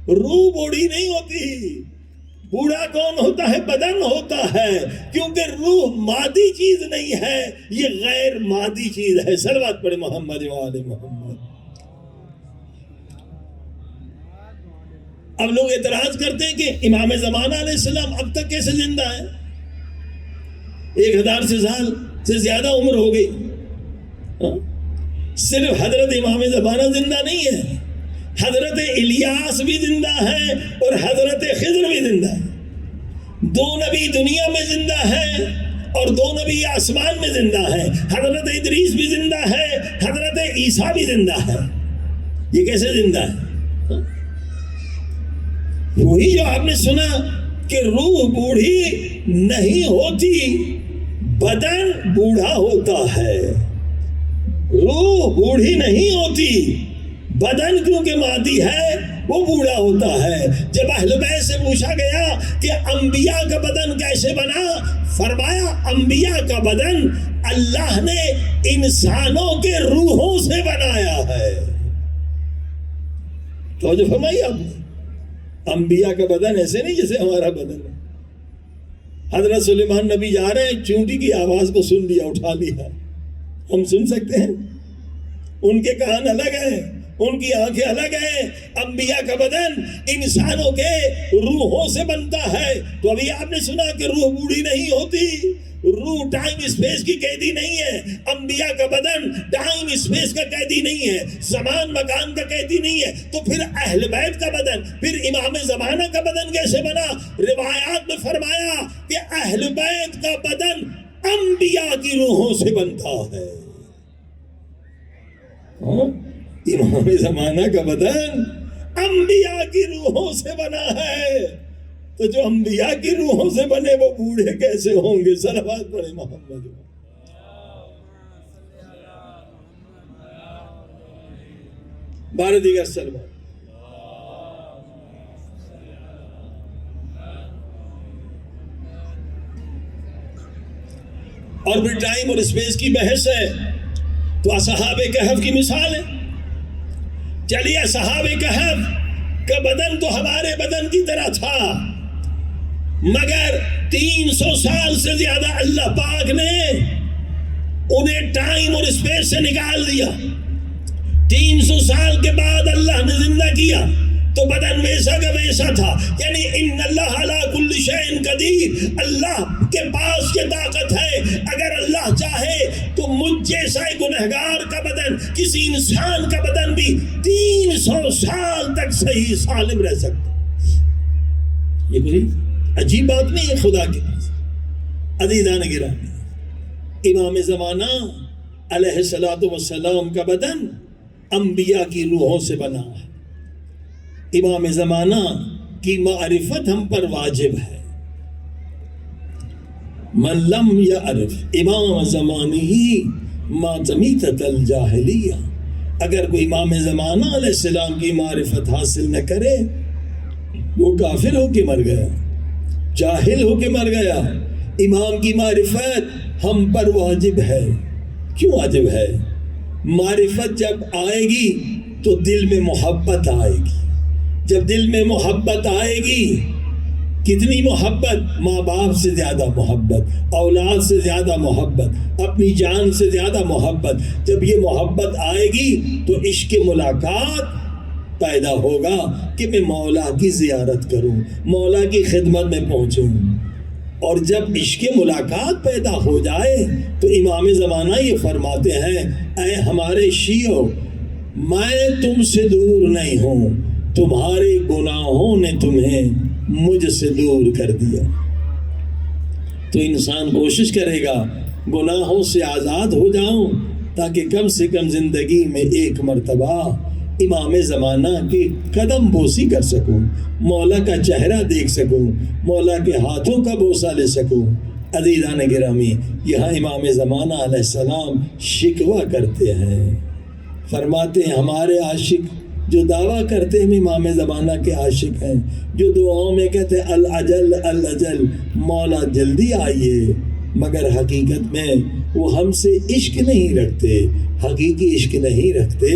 روح بوڑھی نہیں ہوتی۔ بوڑھا کون ہوتا ہے؟ بدن ہوتا ہے، کیونکہ روح مادی چیز نہیں ہے، یہ غیر مادی چیز ہے۔ صلوات پڑھے محمد وآلہ محمد۔ اب لوگ اعتراض کرتے ہیں کہ امام زمانہ علیہ السلام اب تک کیسے زندہ ہے؟ 1000 سال سے زیادہ عمر ہو گئی۔ صرف حضرت امام زمانہ زندہ نہیں ہے، حضرت الیاس بھی زندہ ہے اور حضرت خضر بھی زندہ ہے۔ 2 نبی دنیا میں زندہ ہے اور 2 نبی آسمان میں زندہ ہے۔ حضرت ادریس بھی زندہ ہے، حضرت عیسیٰ بھی زندہ ہے۔ یہ کیسے زندہ ہے؟ وہی جو آپ نے سنا کہ روح بوڑھی نہیں ہوتی، بدن بوڑھا ہوتا ہے۔ روح بوڑھی نہیں ہوتی، بدن کیونکہ مادی ہے وہ بوڑھا ہوتا ہے۔ جب اہل بیت سے پوچھا گیا کہ انبیاء کا بدن کیسے بنا، فرمایا انبیاء کا بدن اللہ نے انسانوں کے روحوں سے بنایا ہے۔ تو جو فرمائی آپ نے، انبیاء کا بدن ایسے نہیں جیسے ہمارا بدن ہے۔ حضرت سلیمان نبی جا رہے ہیں، چونٹی کی آواز کو سن لیا، اٹھا لیا، ہم سن سکتے ہیں؟ ان کے کان الگ ہیں، ان کی آنکھیں الگ ہیں۔ انبیاء کا بدن انسانوں کے روحوں سے بنتا ہے۔ تو ابھی آپ نے سنا کہ روح بوڑھی نہیں ہوتی، روح ٹائم اسپیس کی قیدی نہیں ہے۔ انبیاء کا بدن ٹائم اسپیس کا قیدی نہیں ہے، زمان مکان کا قیدی نہیں ہے۔ تو پھر اہل بیت کا بدن، پھر امام زمانہ کا بدن کیسے بنا؟ روایات میں فرمایا کہ اہل بیت کا بدن انبیاء کی روحوں سے بنتا ہے۔ امام زمانہ کا بدن انبیاء کی روحوں سے بنا ہے۔ تو جو انبیاء کی روحوں سے بنے وہ بوڑھے کیسے ہوں گے؟ صلوات پڑھے محمد۔ بارہ دیگر سلمان. اور پھر ٹائم اور اسپیس کی بحث ہے تو اصحاب کہف کی مثال ہے. چلیے اصحاب کہف کا بدن تو ہمارے بدن کی طرح تھا، مگر 300 سال سے زیادہ اللہ پاک نے انہیں ٹائم اور اسپیس سے نکال دیا. 300 سال کے بعد اللہ نے زندہ کیا تو بدن ویسا کا ویسا تھا. یعنی ان اللہ علی کل شیء قدیر، اللہ کے پاس یہ طاقت ہے، اگر اللہ چاہے تو مجھ جیسا گنہگار کا بدن، کسی انسان کا بدن بھی 300 سال تک صحیح سالم رہ سکتا. یہ کوئی عجیب بات نہیں ہے خدا کے پاس. عزیزان گرامی، امام زمانہ علیہ الصلوۃ والسلام کا بدن انبیاء کی روحوں سے بنا ہے. امام زمانہ کی معرفت ہم پر واجب ہے. من لم یعرف امام زمانہ مات میتۃ الجاہلیہ، اگر کوئی امام زمانہ علیہ السلام کی معرفت حاصل نہ کرے وہ کافر ہو کے مر گیا، جاہل ہو کے مر گیا. امام کی معرفت ہم پر واجب ہے. کیوں واجب ہے؟ معرفت جب آئے گی تو دل میں محبت آئے گی. جب دل میں محبت آئے گی، کتنی محبت؟ ماں باپ سے زیادہ محبت، اولاد سے زیادہ محبت، اپنی جان سے زیادہ محبت. جب یہ محبت آئے گی تو عشق ملاقات پیدا ہوگا کہ میں مولا کی زیارت کروں، مولا کی خدمت میں پہنچوں. اور جب عشق ملاقات پیدا ہو جائے تو امام زمانہ یہ فرماتے ہیں، اے ہمارے شیعو، میں تم سے دور نہیں ہوں، تمہارے گناہوں نے تمہیں مجھ سے دور کر دیا. تو انسان کوشش کرے گا گناہوں سے آزاد ہو جاؤں تاکہ کم سے کم زندگی میں ایک مرتبہ امام زمانہ کی قدم بوسی کر سکوں، مولا کا چہرہ دیکھ سکوں، مولا کے ہاتھوں کا بوسہ لے سکوں. عزیزان گرامی، یہاں امام زمانہ علیہ السلام شکوہ کرتے ہیں، فرماتے ہیں ہمارے عاشق جو دعویٰ کرتے ہیں امام زمانہ کے عاشق ہیں، جو دعاؤں میں کہتے ہیں الاجل الاجل، مولا جلدی آئیے، مگر حقیقت میں وہ ہم سے عشق نہیں رکھتے، حقیقی عشق نہیں رکھتے.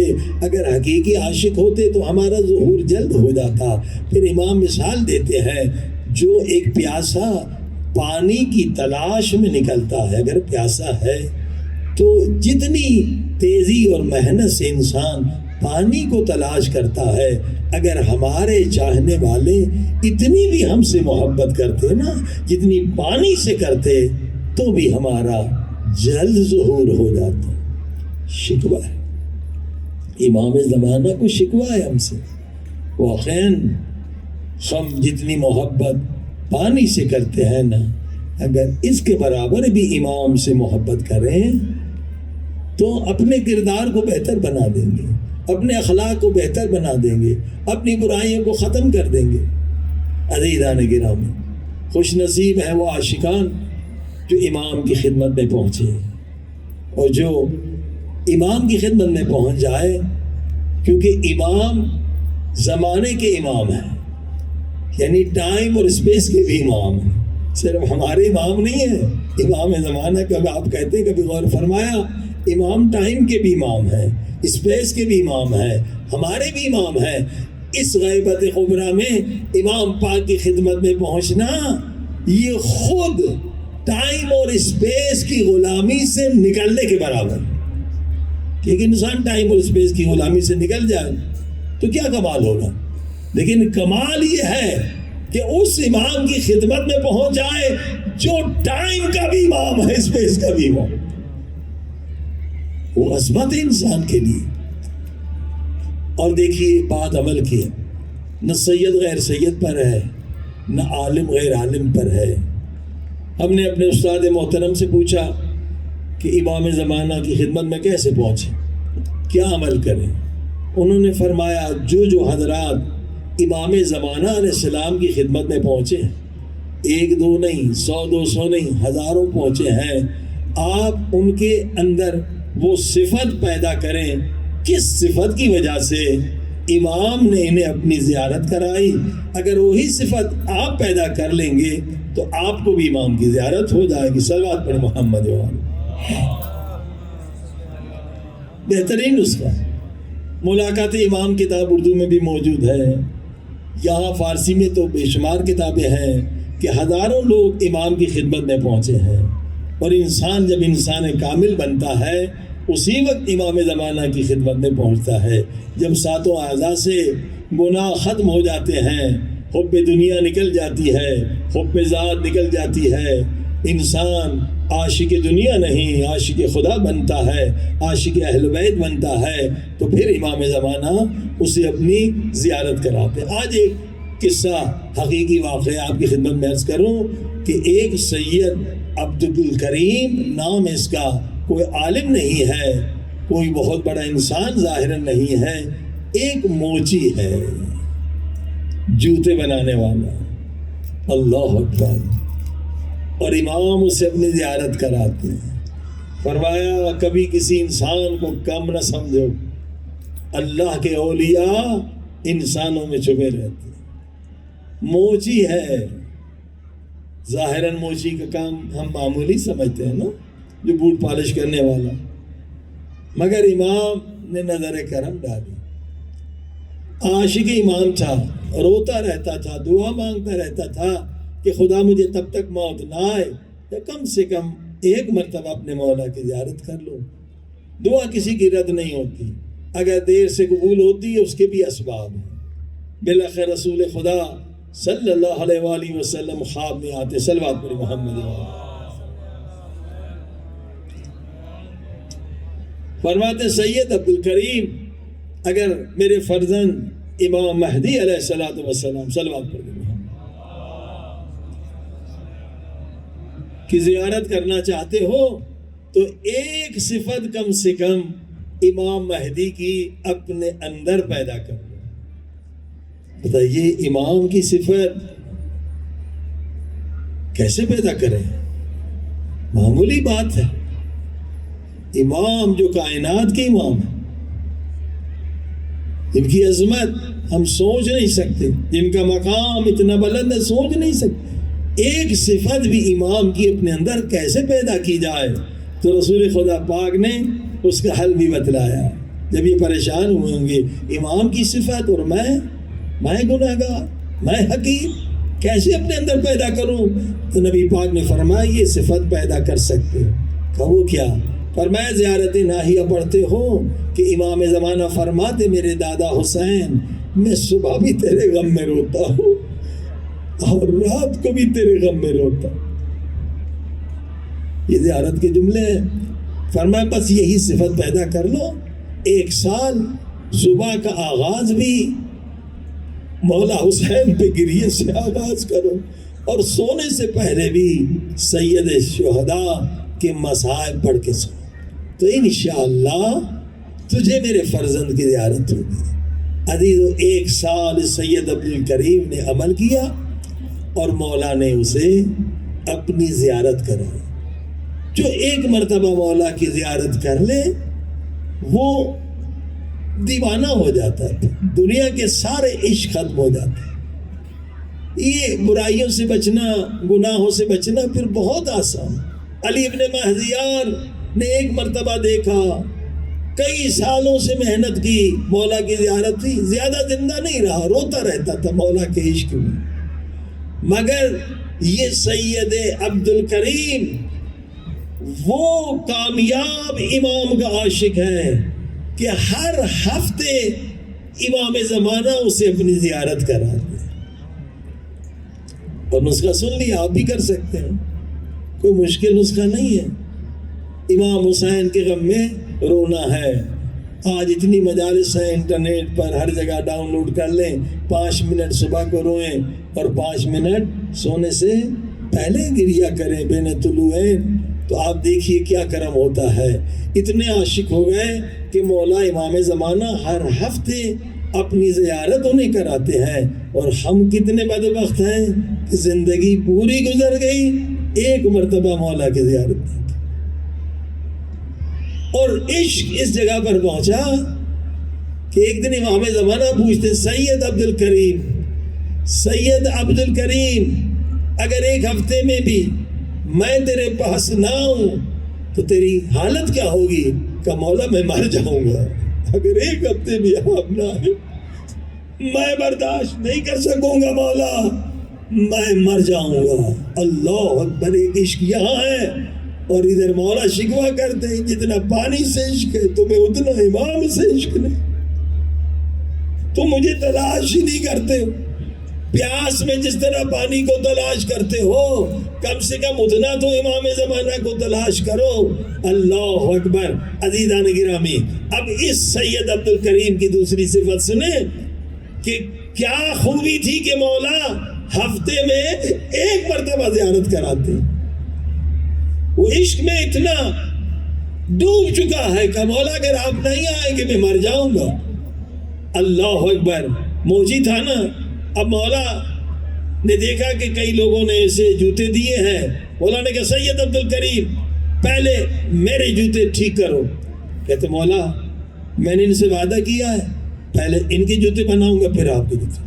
اگر حقیقی عاشق ہوتے تو ہمارا ظہور جلد ہو جاتا. پھر امام مثال دیتے ہیں، جو ایک پیاسا پانی کی تلاش میں نکلتا ہے، اگر پیاسا ہے تو جتنی تیزی اور محنت سے انسان پانی کو تلاش کرتا ہے، اگر ہمارے چاہنے والے اتنی بھی ہم سے محبت کرتے نا جتنی پانی سے کرتے تو بھی ہمارا جلد ظہور ہو جاتا. شکوہ ہے امام زمانہ کو، شکوہ ہے ہم سے. واقعاً ہم جتنی محبت پانی سے کرتے ہیں نا، اگر اس کے برابر بھی امام سے محبت کریں تو اپنے کردار کو بہتر بنا دیں گے، اپنے اخلاق کو بہتر بنا دیں گے، اپنی برائیوں کو ختم کر دیں گے. عزیزان گرامی، خوش نصیب ہیں وہ عاشقان جو امام کی خدمت میں پہنچے، اور جو امام کی خدمت میں پہنچ جائے، کیونکہ امام زمانے کے امام ہیں، یعنی ٹائم اور اسپیس کے بھی امام ہیں. صرف ہمارے امام نہیں ہیں، امام زمانہ کبھی آپ کہتے ہیں، کبھی غور فرمایا، امام ٹائم کے بھی امام ہیں، اسپیس کے بھی امام ہیں، ہمارے بھی امام ہیں. اس غیبت خبرہ میں امام پاک کی خدمت میں پہنچنا یہ خود ٹائم اور اسپیس کی غلامی سے نکلنے کے برابر. کہ انسان ٹائم اور اسپیس کی غلامی سے نکل جائے تو کیا کمال ہوگا، لیکن کمال یہ ہے کہ اس امام کی خدمت میں پہنچ جائے جو ٹائم کا بھی امام ہے، اسپیس کا بھی امام. وہ عظمت ہے انسان کے لیے. اور دیکھیے بات عمل کی ہے، نہ سید غیر سید پر ہے، نہ عالم غیر عالم پر ہے. ہم نے اپنے استاد محترم سے پوچھا کہ امام زمانہ کی خدمت میں کیسے پہنچے، کیا عمل کریں. انہوں نے فرمایا جو حضرات امام زمانہ علیہ السلام کی خدمت میں پہنچے، 1 2 نہیں، 100 200 نہیں، ہزاروں پہنچے ہیں، آپ ان کے اندر وہ صفت پیدا کریں کس صفت کی وجہ سے امام نے انہیں اپنی زیارت کرائی. اگر وہی صفت آپ پیدا کر لیں گے تو آپ کو بھی امام کی زیارت ہو جائے گی. صلوات پڑھ محمد وآلہ. بہترین نسخہ. ملاقات امام کتاب اردو میں بھی موجود ہے. یہاں فارسی میں تو بے شمار کتابیں ہیں کہ ہزاروں لوگ امام کی خدمت میں پہنچے ہیں. اور انسان جب انسان کامل بنتا ہے اسی وقت امام زمانہ کی خدمت میں پہنچتا ہے جب ساتوں اعضاء سے گناہ ختم ہو جاتے ہیں, حب دنیا نکل جاتی ہے, حب ذات نکل جاتی ہے, انسان عاشق دنیا نہیں عاشق خدا بنتا ہے, عاشق اہل بیت بنتا ہے, تو پھر امام زمانہ اسے اپنی زیارت کراتے. آج ایک قصہ حقیقی واقعہ آپ کی خدمت میں عرض کروں کہ ایک سید عبد الکریم نام اس کا, کوئی عالم نہیں ہے, کوئی بہت بڑا انسان ظاہراً نہیں ہے, ایک موچی ہے, جوتے بنانے والا. اللہ اکبر. اور امام اسے اپنی زیارت کراتے ہیں. فرمایا کبھی کسی انسان کو کم نہ سمجھو, اللہ کے اولیاء انسانوں میں چھپے رہتے ہیں. موچی ہے, ظاہراً موچی کا کام ہم معمولی سمجھتے ہیں نا, جو بوٹ پالش کرنے والا, مگر امام نے نظر کرم ڈالی. عاشق امام تھا, روتا رہتا تھا, دعا مانگتا رہتا تھا کہ خدا مجھے تب تک موت نہ آئے یا کم سے کم ایک مرتبہ اپنے مولا کی زیارت کر لو. دعا کسی کی رد نہیں ہوتی, اگر دیر سے قبول ہوتی ہے اس کے بھی اسباب ہیں. بالآخر رسول خدا صلی اللہ علیہ وآلہ وسلم خواب میں آتے. صلوات پر محمد. فرماتے سید عبد الکریم اگر میرے فرزند امام مہدی علیہ الصلوۃ والسلام صلوات پر محمد کی زیارت کرنا چاہتے ہو تو ایک صفت کم سے کم امام مہدی کی اپنے اندر پیدا کر لو. بتائیے امام کی صفت کیسے پیدا کریں؟ معمولی بات ہے. امام جو کائنات کے امام ہیں, جن کی عظمت ہم سوچ نہیں سکتے, جن کا مقام اتنا بلند ہے سوچ نہیں سکتے, ایک صفت بھی امام کی اپنے اندر کیسے پیدا کی جائے؟ تو رسول خدا پاک نے اس کا حل بھی بتلایا. جب یہ پریشان ہوئے ہوں گے امام کی صفت اور میں گناہگار, میں حقیر, کیسے اپنے اندر پیدا کروں؟ تو نبی پاک نے فرمایا یہ صفت پیدا کر سکتے ہو. کہا وہ کیا؟ فرمایا زیارت ناہیہ پڑھتے ہو کہ امام زمانہ فرماتے میرے دادا حسین میں صبح بھی تیرے غم میں روتا ہوں اور رات کو بھی تیرے غم میں روتا ہوں. یہ زیارت کے جملے ہیں. فرمایا بس یہی صفت پیدا کر لو. ایک سال صبح کا آغاز بھی مولا حسین پہ گریے سے آغاز کرو اور سونے سے پہلے بھی سید شہداء کے مصائب پڑھ کے سو, تو انشاءاللہ تجھے میرے فرزند کی زیارت ہوگی. عزیزو ایک سال سید عبد الکریم نے عمل کیا اور مولا نے اسے اپنی زیارت کرائی. جو ایک مرتبہ مولا کی زیارت کر لے وہ دیوانہ ہو جاتا ہے, دنیا کے سارے عشق ختم ہو جاتے ہیں. یہ برائیوں سے بچنا, گناہوں سے بچنا پھر بہت آسان. علی ابن مہدیار نے ایک مرتبہ دیکھا, کئی سالوں سے محنت کی, مولا کی زیارت تھی, زیادہ زندہ نہیں رہا, روتا رہتا تھا مولا کے عشق میں. مگر یہ سید عبد الکریم وہ کامیاب امام کا عاشق ہے کہ ہر ہفتے امام زمانہ اسے اپنی زیارت کراتے ہیں. اور نسخہ سن لیا, آپ بھی کر سکتے ہیں, کوئی مشکل نسخہ نہیں ہے. امام حسین کے غم میں رونا ہے. آج اتنی مجالس ہیں انٹرنیٹ پر, ہر جگہ ڈاؤن لوڈ کر لیں. 5 منٹ صبح کو روئیں اور 5 منٹ سونے سے پہلے گریہ کریں بین طلوعین, تو آپ دیکھیے کیا کرم ہوتا ہے. اتنے عاشق ہو گئے کہ مولا امام زمانہ ہر ہفتے اپنی زیارت انہیں کراتے ہیں. اور ہم کتنے بدبخت ہیں کہ زندگی پوری گزر گئی, ایک مرتبہ مولا کی زیارت نہیں کی. اور عشق اس جگہ پر پہنچا کہ ایک دن امام زمانہ پوچھتے سید عبد الکریم اگر ایک ہفتے میں بھی میں تیرے پاس نہ آؤں تو تیری حالت کیا ہوگی؟ کہ مولا میں مر جاؤں گا، اگر ایک ہفتے بھی آپ نہ آئے میں برداشت نہیں کر سکوں گا مولا، میں مر جاؤں گا۔ اللہ اکبر، ایک عشق یہاں ہے اور ادھر مولا شکوہ کرتے ہیں جتنا پانی سے عشق ہے تمہیں اتنا امام سے عشق نہیں، تم مجھے تلاش ہی نہیں کرتے ہو، پیاس میں جس طرح پانی کو تلاش کرتے ہو کم سے کم اتنا تو امام زمانہ کو تلاش کرو۔ اللہ اکبر۔ عزیزان گرامی، اب اس سید عبد الکریم کی دوسری صفت سنیں کہ کیا خوبی تھی کہ مولا ہفتے میں ایک مرتبہ زیارت کراتے، وہ عشق میں اتنا ڈوب چکا ہے کہ مولا اگر آپ نہیں آئیں گے میں مر جاؤں گا۔ اللہ اکبر۔ موجی تھا نا، اب مولا نے دیکھا کہ کئی لوگوں نے اسے جوتے دیے ہیں، مولا نے کہا سید عبد الکریم پہلے میرے جوتے ٹھیک کرو۔ کہتے مولا میں نے ان سے وعدہ کیا ہے پہلے ان کے جوتے بناؤں گا پھر آپ کے جوتے۔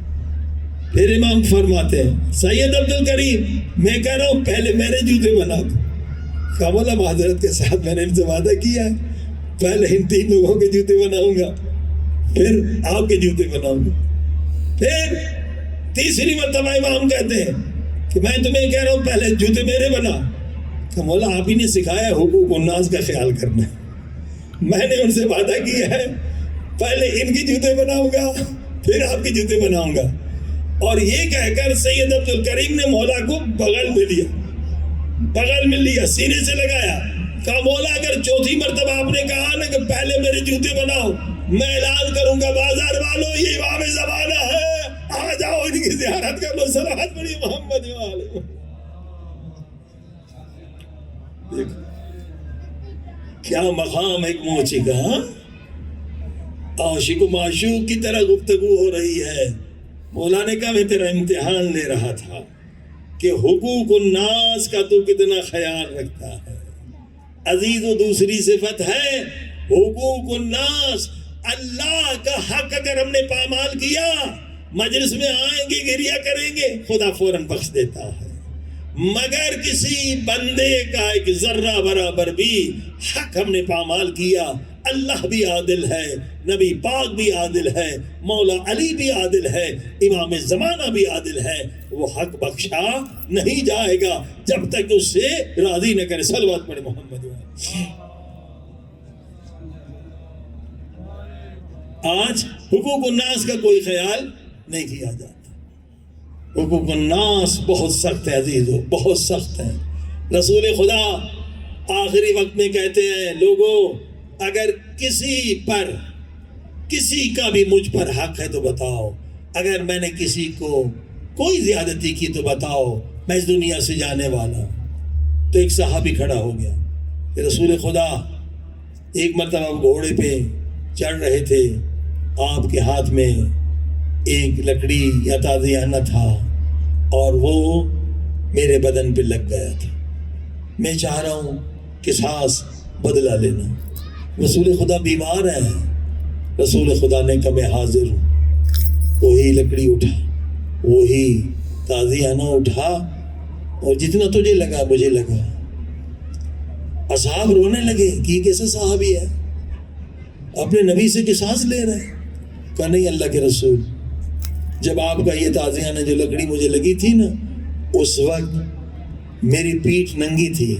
پھر امام فرماتے ہیں سید عبد الکریم میں کہہ رہا ہوں پہلے میرے جوتے بنا دو۔ کہا مولا معذرت کے ساتھ میں نے ان سے وعدہ کیا ہے پہلے ان 3 لوگوں کے جوتے بناؤں گا پھر آپ کے جوتے بناؤں گا۔ پھر تیسری مرتبہ امام کہتے ہیں کہ میں تمہیں کہہ رہا ہوں پہلے جوتے میرے بنا۔ کہ مولا آپ ہی نے سکھایا حقوق الناس کا خیال کرنا، میں نے ان سے وعدہ کیا ہے پہلے ان کی جوتے بناؤں گا پھر آپ کے جوتے بناؤں گا۔ اور یہ کہہ کر سید عبد الکریم نے مولا کو بغل میں لیا سینے سے لگایا۔ کہا مولا اگر چوتھی مرتبہ آپ نے کہا نا کہ پہلے میرے جوتے بناؤ میں اعلان کروں گا بازار والوں یہ امام زمانہ ہے، آ جاؤ ان کی زیارت کر لو، صلوات پڑھی محمد والے۔ دیکھو کیا مقام ایک موچی کا، عاشق و معشوق کی طرح گفتگو ہو رہی ہے۔ مولا نے کہا میں تیرا امتحان لے رہا تھا کہ حقوق الناس کا تو کتنا خیال رکھتا ہے۔ عزیز و دوسری صفت ہے حقوق الناس، اللہ کا حق اگر ہم نے پامال کیا مجلس میں آئیں گے گریہ کریں گے خدا فوراً بخش دیتا ہے، مگر کسی بندے کا ایک ذرہ برابر بھی حق ہم نے پامال کیا اللہ بھی عادل ہے، نبی پاک بھی عادل ہے، مولا علی بھی عادل ہے، امام زمانہ بھی عادل ہے، وہ حق بخشا نہیں جائے گا جب تک اس سے راضی نہ کرے۔ صلوات پڑھے محمد۔ آج حقوق الناس کا کوئی خیال نہیں کیا جاتا، حقوق الناس بہت سخت ہے عزیزو، بہت سخت ہے۔ رسول خدا آخری وقت میں کہتے ہیں لوگوں اگر کسی پر کسی کا بھی مجھ پر حق ہے تو بتاؤ، اگر میں نے کسی کو کوئی زیادتی کی تو بتاؤ، میں اس دنیا سے جانے والا ہوں۔ تو ایک صحابی کھڑا ہو گیا کہ رسول خدا ایک مرتبہ گھوڑے پہ چڑھ رہے تھے، آپ کے ہاتھ میں ایک لکڑی یا تازیانہ تھا اور وہ میرے بدن پہ لگ گیا تھا، میں چاہ رہا ہوں کہ سانس بدلا لینا۔ رسول خدا بیمار ہے، رسول خدا نے کہا میں حاضر ہوں۔ وہی لکڑی اٹھا، وہی تازیانہ اٹھا اور جتنا تجھے لگا مجھے لگا۔ اصحاب رونے لگے کہ یہ کیسا صحابی ہے، اپنے نبی سے قصاص لے رہے ہیں۔ کہا نہیں اللہ کے رسول، جب آپ کا یہ تازیانہ جو لکڑی مجھے لگی تھی نا اس وقت میری پیٹھ ننگی تھی،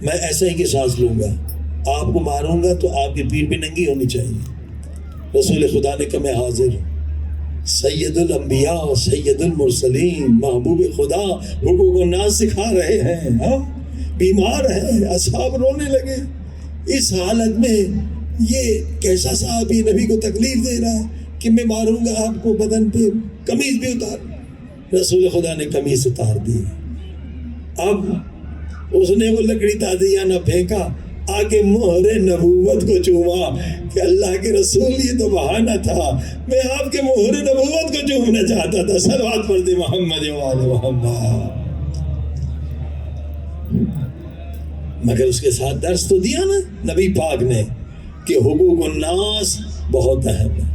میں ایسا ہی قصاص لوں گا، آپ کو ماروں گا تو آپ کی پیٹھ بھی ننگی ہونی چاہیے۔ رسول خدا نے کہا میں حاضر ہوں۔ سید الانبیاء سید المرسلین محبوب خدا حقوق الناس سکھا رہے ہیں، بیمار ہیں، اصحاب رونے لگے۔ اس حالت میں یہ کیسا صحابی نبی کو تکلیف دے رہا ہے کہ میں ماروں گا آپ کو، بدن پہ قمیض بھی اتار۔ رسول خدا نے قمیض اتار دی۔ اب اس نے وہ لکڑی تازیانہ پھینکا، آگے مہر نبوت کو چوما کہ اللہ کے رسول یہ تو بہانہ تھا، میں آپ کے مہر نبوت کو چومنا چاہتا تھا۔ صلوات پڑھ دے محمد وآل محمد۔ مگر اس کے ساتھ درس تو دیا نا نبی پاک نے کہ حقوق الناس بہت اہم ہے.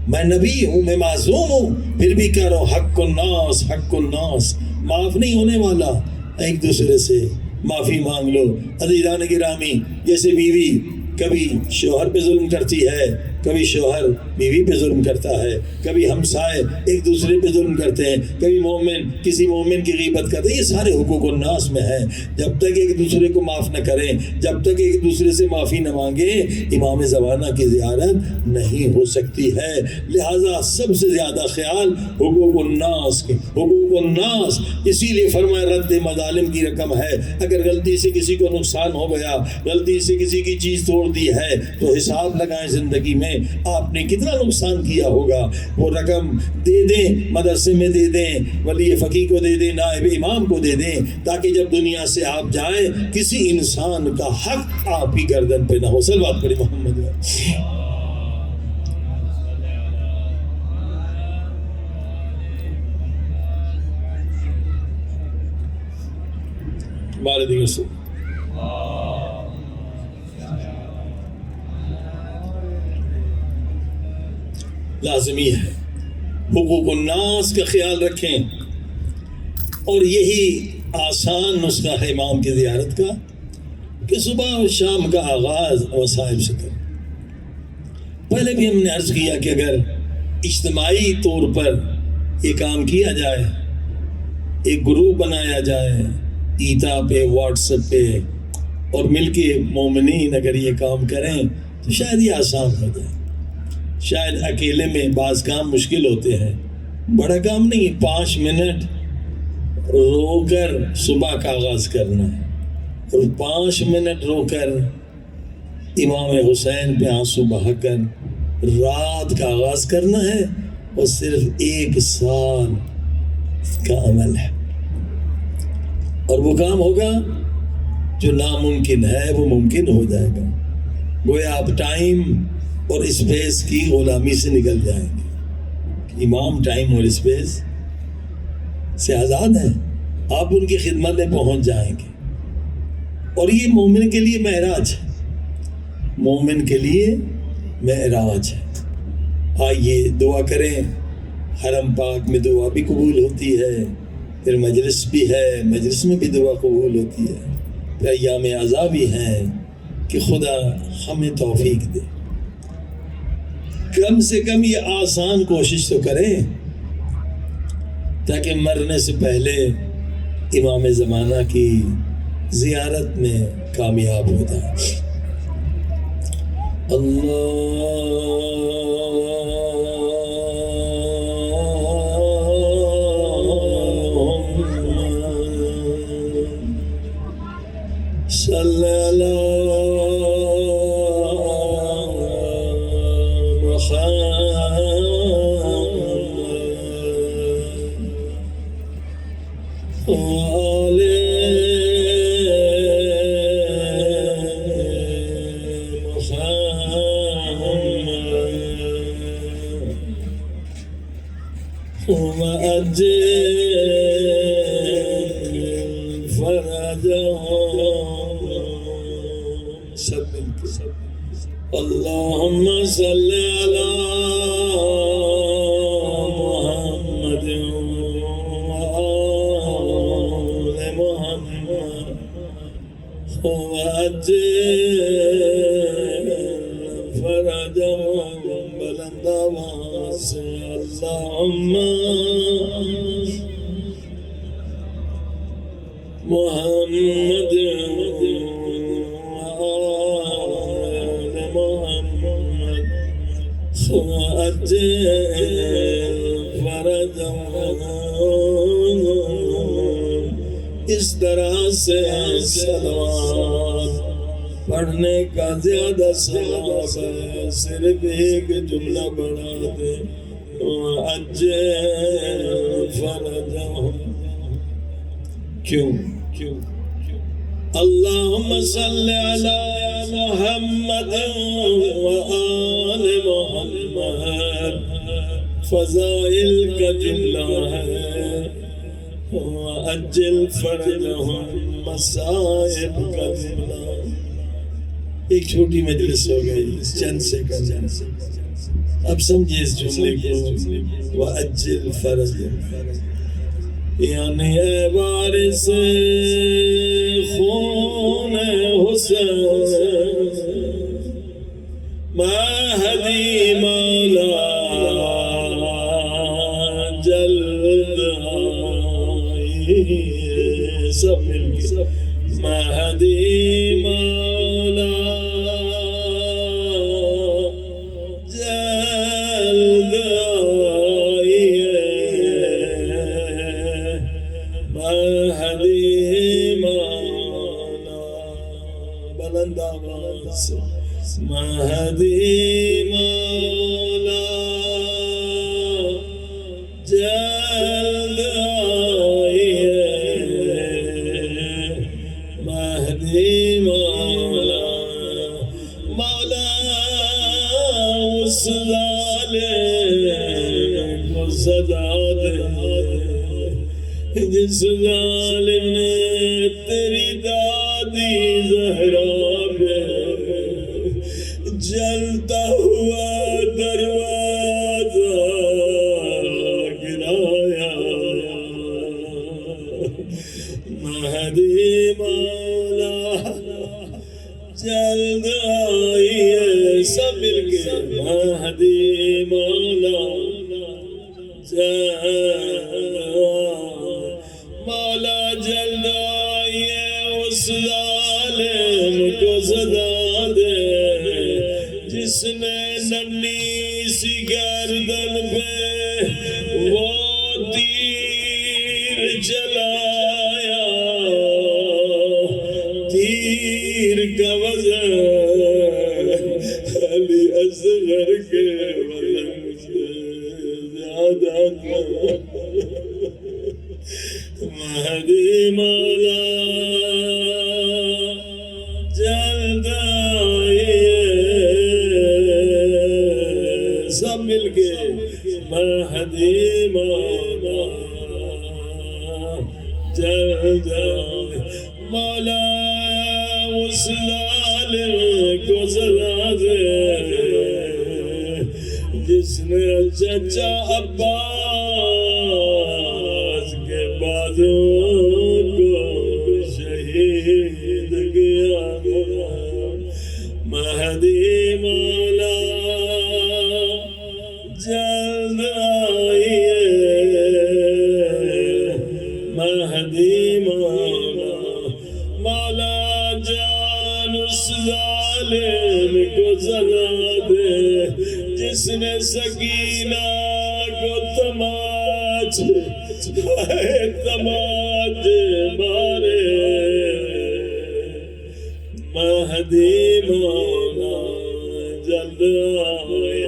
میں نبی ہوں، میں معصوم ہوں، پھر بھی کہہ رہا ہوں حق الناس حق الناس. معاف نہیں ہونے والا. ایک دوسرے سے معافی مانگ لو. عزیزان گرامی، جیسے بیوی کبھی شوہر پہ ظلم کرتی ہے، کبھی شوہر بیوی پہ ظلم کرتا ہے، کبھی ہمسائے ایک دوسرے پہ ظلم کرتے ہیں، کبھی مومن کسی مومن کی غیبت کرتے ہیں. یہ سارے حقوق الناس میں ہیں. جب تک ایک دوسرے کو معاف نہ کریں، جب تک ایک دوسرے سے معافی نہ مانگیں، امام زمانہ کی زیارت نہیں ہو سکتی ہے. لہٰذا سب سے زیادہ خیال حقوق الناس کے. حقوق الناس اسی لیے فرمایا رد مظالم کی رقم ہے. اگر غلطی سے کسی کو نقصان ہو گیا، غلطی سے کسی کی چیز توڑ دی ہے، تو حساب لگائیں زندگی میں آپ نے کتنا نقصان کیا ہوگا. وہ رقم دے دیں، مدرسے میں دے دیں، ولی فقیہ کو دے دیں، نائب امام کو دے دیں، تاکہ جب دنیا سے آپ جائیں کسی انسان کا حق آپ کی گردن پہ نہ ہو. صلوات پڑھی محمد. والدین سے لازمی ہے حقوق الناس کا خیال رکھیں. اور یہی آسان نسخہ ہے امام کی زیارت کا کہ صبح اور شام کا آغاز وصائب سے کریں. پہلے بھی ہم نے عرض کیا کہ اگر اجتماعی طور پر یہ کام کیا جائے، ایک گروپ بنایا جائے ایتا پہ، واٹس ایپ پہ، اور مل کے مومنین اگر یہ کام کریں تو شاید یہ آسان ہو جائے. شاید اکیلے میں بعض کام مشکل ہوتے ہیں، بڑا کام نہیں. 5 منٹ رو کر صبح کا آغاز کرنا ہے، اور 5 منٹ رو کر امام حسین پہ آنسو بہا کر رات کا آغاز کرنا ہے. اور صرف 1 سال کا عمل ہے، اور وہ کام ہوگا جو ناممکن ہے وہ ممکن ہو جائے گا. گویا آپ ٹائم اور اسپیس کی غلامی سے نکل جائیں گے. امام ٹائم اور اسپیس سے آزاد ہیں، آپ ان کی خدمت میں پہنچ جائیں گے. اور یہ مومن کے لیے معراج ہے، مومن کے لیے معراج ہے. آئیے دعا کریں. حرم پاک میں دعا بھی قبول ہوتی ہے، پھر مجلس بھی ہے، مجلس میں بھی دعا قبول ہوتی ہے، پھر ایام عزا بھی ہیں. کہ خدا ہمیں توفیق دے. کم سے کم یہ آسان کوشش تو کریں تاکہ مرنے سے پہلے امام زمانہ کی زیارت میں کامیاب ہو جائے. صلی اللہ اللہم صلی علی محمد وآل محمد وعجل فرجهم بلند واسع. اللہم محمد اس طرح سے صلوات پڑھنے کا زیادہ ثواب ہے. صرف ایک جملہ بڑھا دے کیوں اللہم صلی علی محمد وآل محمد فضائل کا جملہ ہے. وعجل فرجهم مصائب کا جملہ. ایک چھوٹی مجلس ہو گئی چند سیکنڈ. اب سمجھے اس جملے کو وَأَجِّلْ فَرَجَ یعنی اے وارث خون حسین مہدی مولا جلد آئی. سب مل کے مہدی مولا جلد آئی مہدی مولا. بلند آواز سے مہدی مولا جلد آئی مہدی مولا. مولا اس ظالم کو سزا دے جس ظالم نے تیری دادی زہرا پہ جلتا ہوا دروازہ گرایا. مہدی مولا جلد آئیے. سب مل کے مہدی مولا مولا جلد آئیے اس ظالم کو سزا دے جس نے ننھی سی گردن پہ وہ تیر چلایا. تیر کا وزن علی اصغر کے وزن سے زیادہ تھا. مہدی مولا جلد آئیے. سب مل کے مہدی مولا جلد آئیے. مولا اس ظالم کو سزا دے جس نے چچا عباس کے بازوں کو شہید کیا. مہدی مولا جلد آئیے مہدی مولا. مولا جان اس ظالم کو سزا دے جس نے سکینہ کو تماچ مارے. مہدی مولا جلد آئے.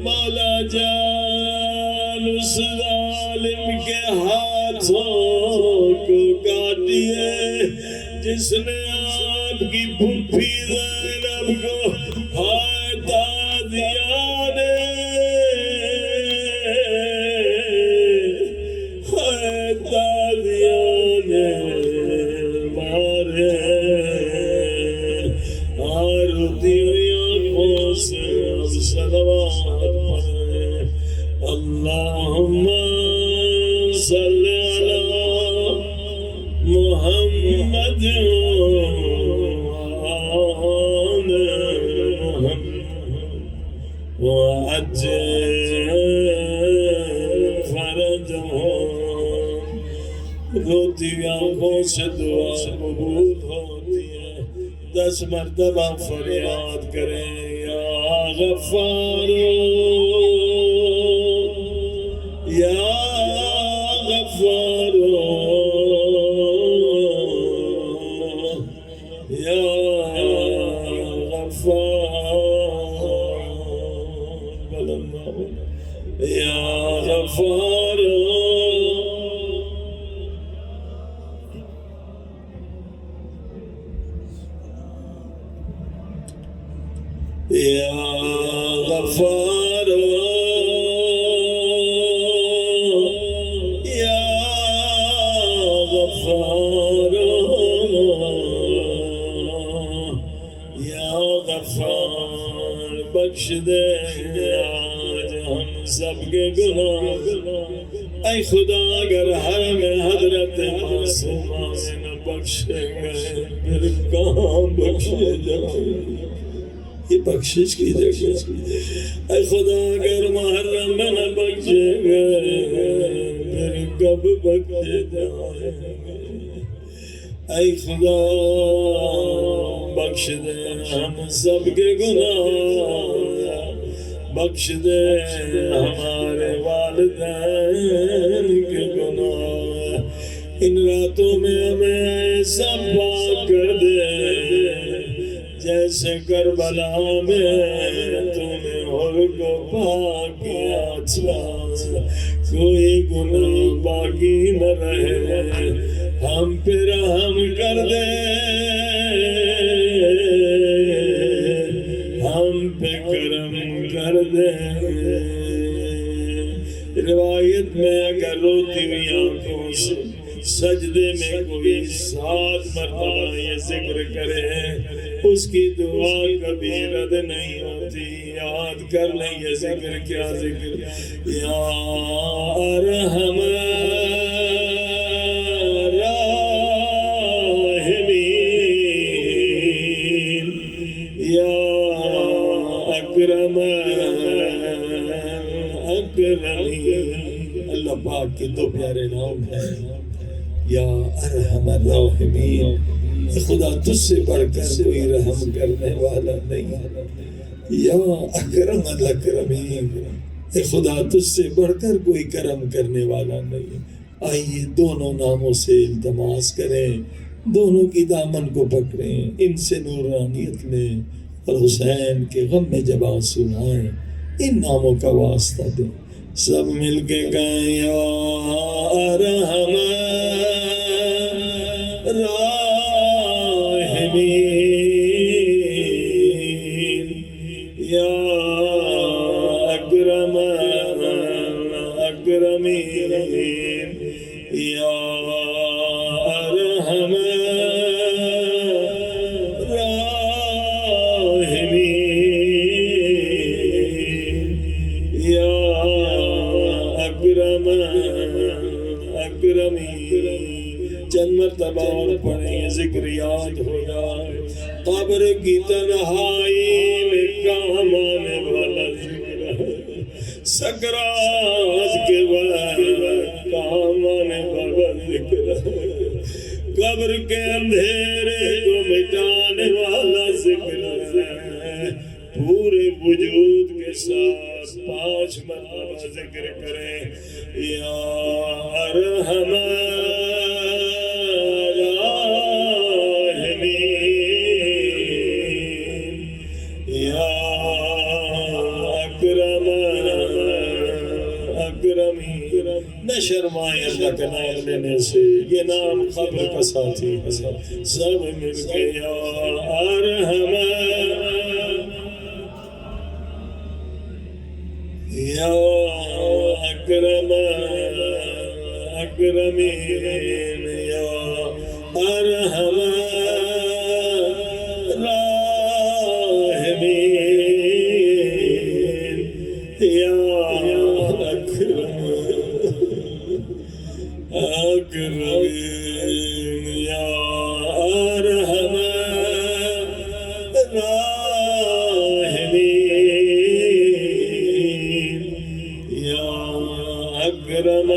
مولا جان اس ظالم کے ہاتھوں کو کاٹیے جس نے آپ کی پھوپھی زینب کو ہائے تازیانے ہائے تازیانے مارے. آرتی ہوئی آنکھوں سے اب صلوات پڑھیں. اللہم صلی علی محمد وعجل فرجهم. روتی آنکھوں سے دعا قبول ہوتی ہے. 10 مرتبہ فریاد کریں یا غفار یا غفار یا غفار یا غفار. یا غفار یا غفار یا بخش دے آج ہم سب کے گناہ اے خدا اگر حرم حضرت معصومہ میں نہ بخشے گئے پھر کہاں بخشے جائیں یہ بخشش کی جگہ اے خدا اگر محرم میں نہ بخشے گئے پھر کب بخشے جائیں اے خدا بخش دے ہم سب کے گناہ بخش دے ہمارے والدین کے گناہ ان راتوں میں ہمیں ایسا پاک کر دے جیسے کربلا میں تم نے حر کو پاک کیا تھا کوئی گناہ باقی نہ رہے ہم پہ رحم کر دے ہم پہ کرم کر دے روایت میں اگر روتی ہوئی آنکھوں سے سجدے میں کوئی 7 مرتبہ یہ ذکر کرے اس کی دعا کبھی رد نہیں ہوتی یاد کر لیں یہ ذکر کیا ذکر یا ارحم راحمین یا اکرم اکرمین اللہ پاک کے 2 پیارے نام ہیں یا ارحم الراحمین خدا تجھ سے بڑھ کر کوئی رحم کرنے والا نہیں یا اکرم الاکرمین خدا تجھ سے بڑھ کر کوئی کرم کرنے والا نہیں آئیے دونوں ناموں سے التماس کریں دونوں کی دامن کو پکڑیں ان سے نورانیت لیں اور حسین کے غم میں جب آنسو آئیں ان ناموں کا واسطہ دیں سب مل کے کہیں یا ارحم راحمین یا اکرم اکرمین یا ارحم راحمین یا اکرم اکرمین چند مرتبہ اور پڑھیں ذکر یاد ہو جائے قبر کی تنہائی میں کام آنے والا ذکر ہے سکرات کے بعد کام آنے والا ذکر ہے قبر کے اندھیرے کو مٹانے والا ذکر ہے پورے وجود کے ساتھ 5 مرتبہ ذکر کریں یا ارحم نہ شرمائیں اللہ کا نام لینے سے یہ نام قبر کا ساتھی ہے سب مل کے یا ارحم یا اکرم اکرمین یا ارحم راحمین یا اکرمین یا ارحم راحمین یا اکرم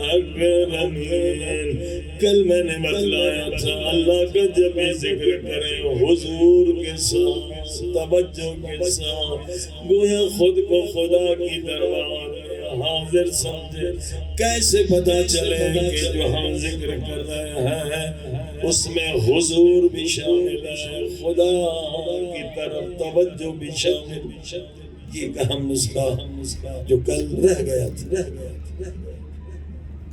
اکرمین کل میں نے بتلایا تھا اللہ کا جب بھی ذکر کریں حضور کے ساتھ توجہ کے ساتھ گویا خود کو خدا کی دربار حاضر سمجھے کیسے پتا چلے کہ جو ہم ذکر کر رہے ہیں اس میں حضور بھی شامل ہے خدا کی طرف توجہ بھی شامل یہ کہ ہم نسخہ جو کل رہ گیا تھا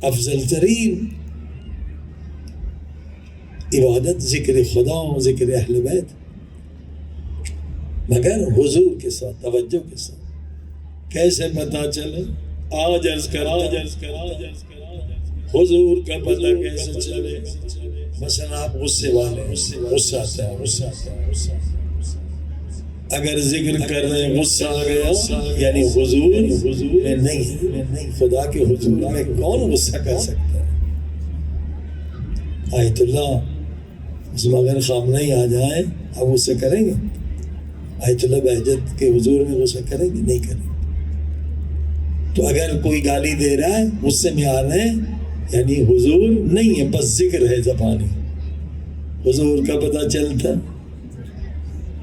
افضل ترین عبادت ذکر خدا و ذکر اہل بیت مگر حضور کے ساتھ توجہ کے ساتھ کیسے پتا چلے آج عرض کرا حضور کا پتہ کیسے چلے مثلا آپ غصے والے غصہ آتا ہے اگر ذکر کر رہے ہیں غصہ آ گیا یعنی حضور میں نہیں. خدا کے حضور میں کون غصہ کر سکتا ہے؟ آیت اللہ اس میں اگر خامنہ ہی آ جائیں آپ غصہ کریں گے؟ آیت اللہ بہجت کے حضور میں غصہ کریں گے؟ نہیں کریں گے. تو اگر کوئی گالی دے رہا ہے غصے میں آ رہے ہیں یعنی حضور نہیں ہے، بس ذکر ہے زبانی. حضور کا پتہ چلتا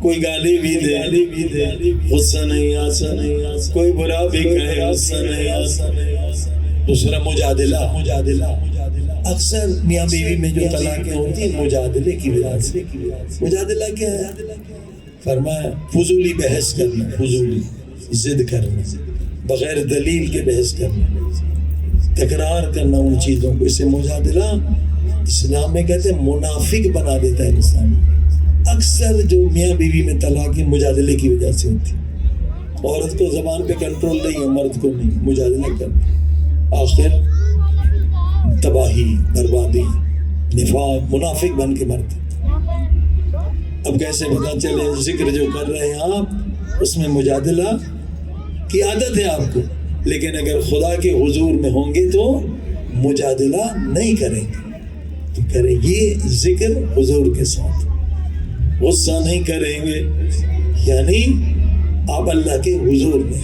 کوئی گالی بھی دے غصہ نہیں آتا، کوئی برا بھی کہے غصہ نہیں آتا. دوسرا مجادلہ. اکثر میاں بیوی میں جو طلاقیں ہوتی ہیں مجادلے کی وجہ سے. مجادلہ کیا ہے؟ فرمایا فضولی بحث کرنا، فضولی ضد کرنا، بغیر دلیل کے بحث کرنا، تکرار کرنا ان چیزوں کو. اسے مجادلہ اسلام میں کہتے ہیں منافق بنا دیتا ہے انسان. اکثر جو میاں بیوی میں طلاقیں مجادلے کی وجہ سے ہوتی. عورت کو زبان پہ کنٹرول نہیں ہے، مرد کو نہیں. مجادلہ کرنا آخر تباہی، بربادی، نفاق، منافق بن کے مرتے. اب کیسے پتا چلے ذکر جو کر رہے ہیں آپ اس میں مجادلہ کی عادت ہے آپ کو، لیکن اگر خدا کے حضور میں ہوں گے تو مجادلہ نہیں کریں گے. تو کریں یہ ذکر حضور کے ساتھ، غصہ نہیں کریں گے یعنی آپ اللہ کے حضور میں.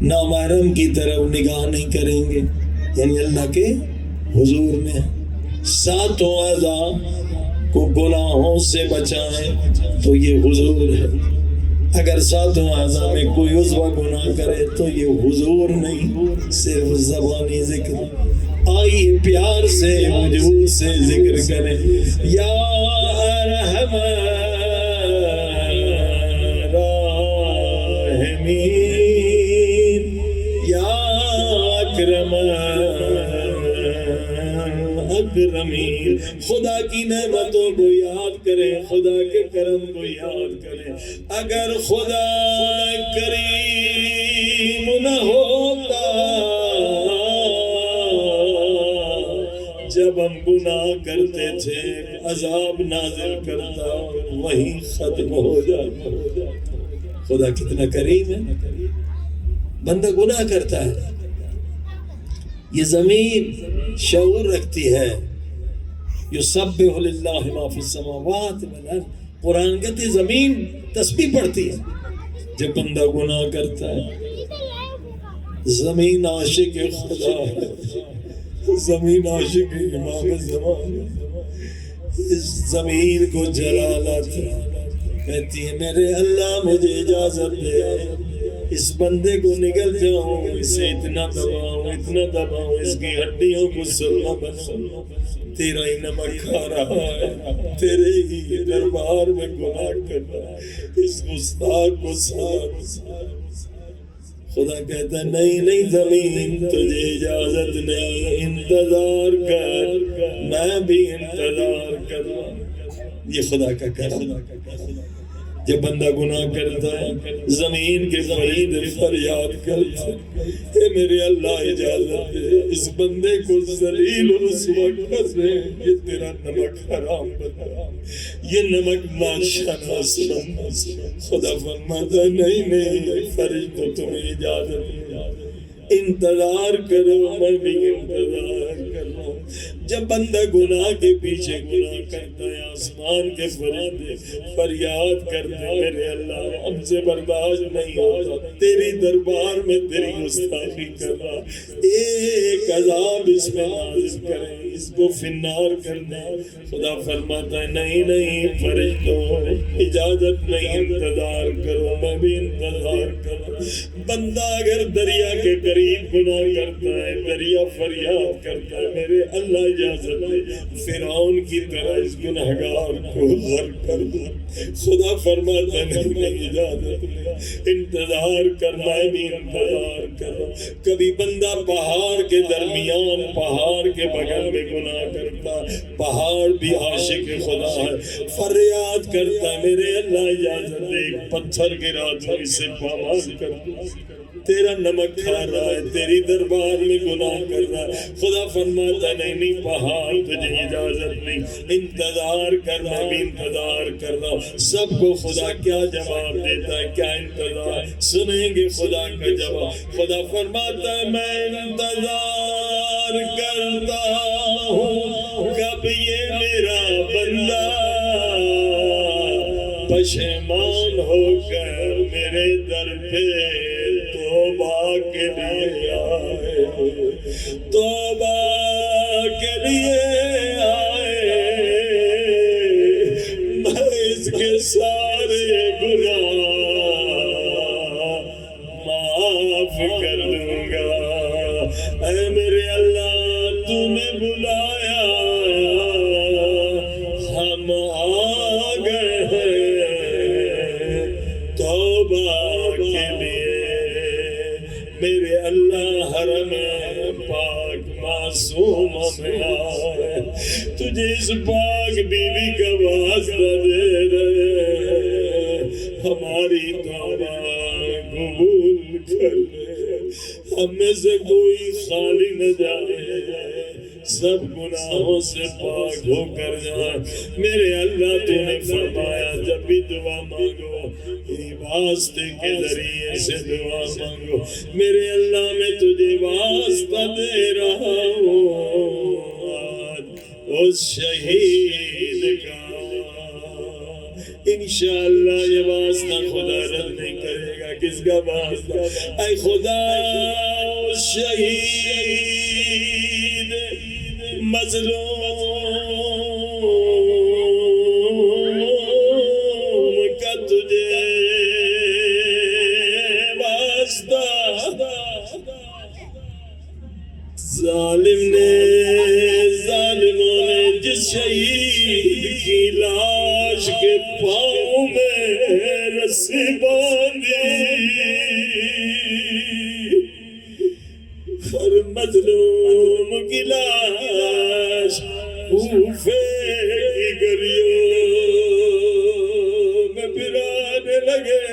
نامحرم کی طرف نگاہ نہیں کریں گے یعنی اللہ کے حضور میں. ساتوں اعضاء کو گناہوں سے بچائیں تو یہ حضور ہے. اگر ساتوں اعضاء میں کوئی عضو گناہ کرے تو یہ حضور نہیں، صرف زبانی ذکر. آئیے پیار سے وجود سے ذکر کریں یا ارحم الراحمین یا اکرم اکرمین. خدا کی نعمتوں کو یاد کریں، خدا کے کرم کو یاد کریں. اگر خدا کریم نہ ہوتا جب ہم گناہ کرتے تھے عذاب نازل کرتا وہیں ختم ہو جاتا. خدا کتنا کریم ہے. بندہ گناہ کرتا ہے، یہ زمین شعور رکھتی ہے. یسبح للہ ما فی السماوات والارض. قرآن کہتے زمین تسبیح پڑھتی ہے جب بندہ گناہ کرتا ہے. زمین عاشق خدا ہے، زمین عاشق امام زمان. اس زمین کو جلالت کہتی ہے میرے اللہ مجھے اجازت دے اس بندے کو نگل جاؤں، اسے اتنا دباؤں، اس کی ہڈیوں کو سرما بناؤں. تیرا ہی نمک کھا رہا ہے، تیرے ہی دربار میں گناہ کرنا، اس گستاخ کو سزا. خدا کہتا ہے نہیں زمین تجھے اجازت نہیں، انتظار کر، میں بھی انتظار کر. یہ خدا کا کرم. جب بندہ گناہ کرتا ہے زمین کے فرید فریاد کرتا ہے اے میرے اللہ اجازت دے اس بندے کو ذلیل و رسوا کر دے. یہ تیرا نمک حرام بنا، یہ نمک ناشناس بنا. خدا فرماتا نہیں فرشتوں تمہیں اجازت، انتظار کرو، میں بھی انتظار کروں. جب بندہ گناہ کے پیچھے گناہ کرتا ہے آسمان کے فرشتے فریاد کرتے ہیں میرے اللہ ہم سے برداشت نہیں ہوتا، تیری دربار میں تیری گستاخی کر رہا، ایک عذاب اس میں نازل کریں، اس کو فنار کرنا. خدا فرماتا ہے نہیں فرشتوں اجازت نہیں، انتظار کرو، میں بھی انتظار کروں. بندہ اگر دریا کے قریب گناہ کرتا ہے، دریا فریاد کرتا ہے میرے اللہ اجازت دے فرعون کی طرح اس گنہگار کو غرق کر دو. خدا فرماتا نہیں اجازت دے، انتظار کرنا ہے بھی انتظار کرو. کبھی بندہ پہاڑ کے درمیان، پہاڑ کے بغل میں گناہ کرتا، پہاڑ بھی عاشق خدا ہے، فریاد کرتا میرے اللہ اجازت دے ایک پتھر گرا دو، اسے پامال کر دو. تیرا نمک کھا رہا ہے، تیری دربار میں گناہ کر رہا ہے. خدا فرماتا نہیں پہاڑ تجھے اجازت نہیں، انتظار کر، میں بھی انتظار کر رہا ہوں. سب کو خدا کیا جواب دیتا ہے، کیا انتظار سنیں گے خدا کا جواب. خدا فرماتا ہے میں انتظار کرتا ہوں کب یہ میرا بندہ پشیمان ہو کر میرے در پہ توبہ کے لیے آئے، توبہ کے لیے آئے. میں اس کے سارے گناہ معاف کر دوں گا. اے میرے اللہ تو نے بلایا، ہم آ گئے ہیں توبہ کے لیے. میرے اللہ حرم پاک معصوم میں آئے، تجھے اس پاک بیوی کا واسطہ دے رہے، ہماری توبہ قبول کر لے. ہم میں سے کوئی خالی نہ جائے، سب گناہوں سے پاک ہو کر جائے. میرے اللہ تو نے فرمایا جب بھی دعا مانگو واسطے کے ذریعے سے دعا مانگو. میرے اللہ میں تجھے واسطہ دے رہا ہوں اس شہید کا. انشاءاللہ یہ واسطہ خدا رد نہیں کرے گا. کس کا واسطہ؟ اے خدا اس شہید مظلوم کا تجھے واسطہ. ظالموں نے جس شہید کی لاش کے پاؤں میں رسی باندھی، ہر مظلوم کی لاش کوفے کی گلیوں میں پھرانے لگے.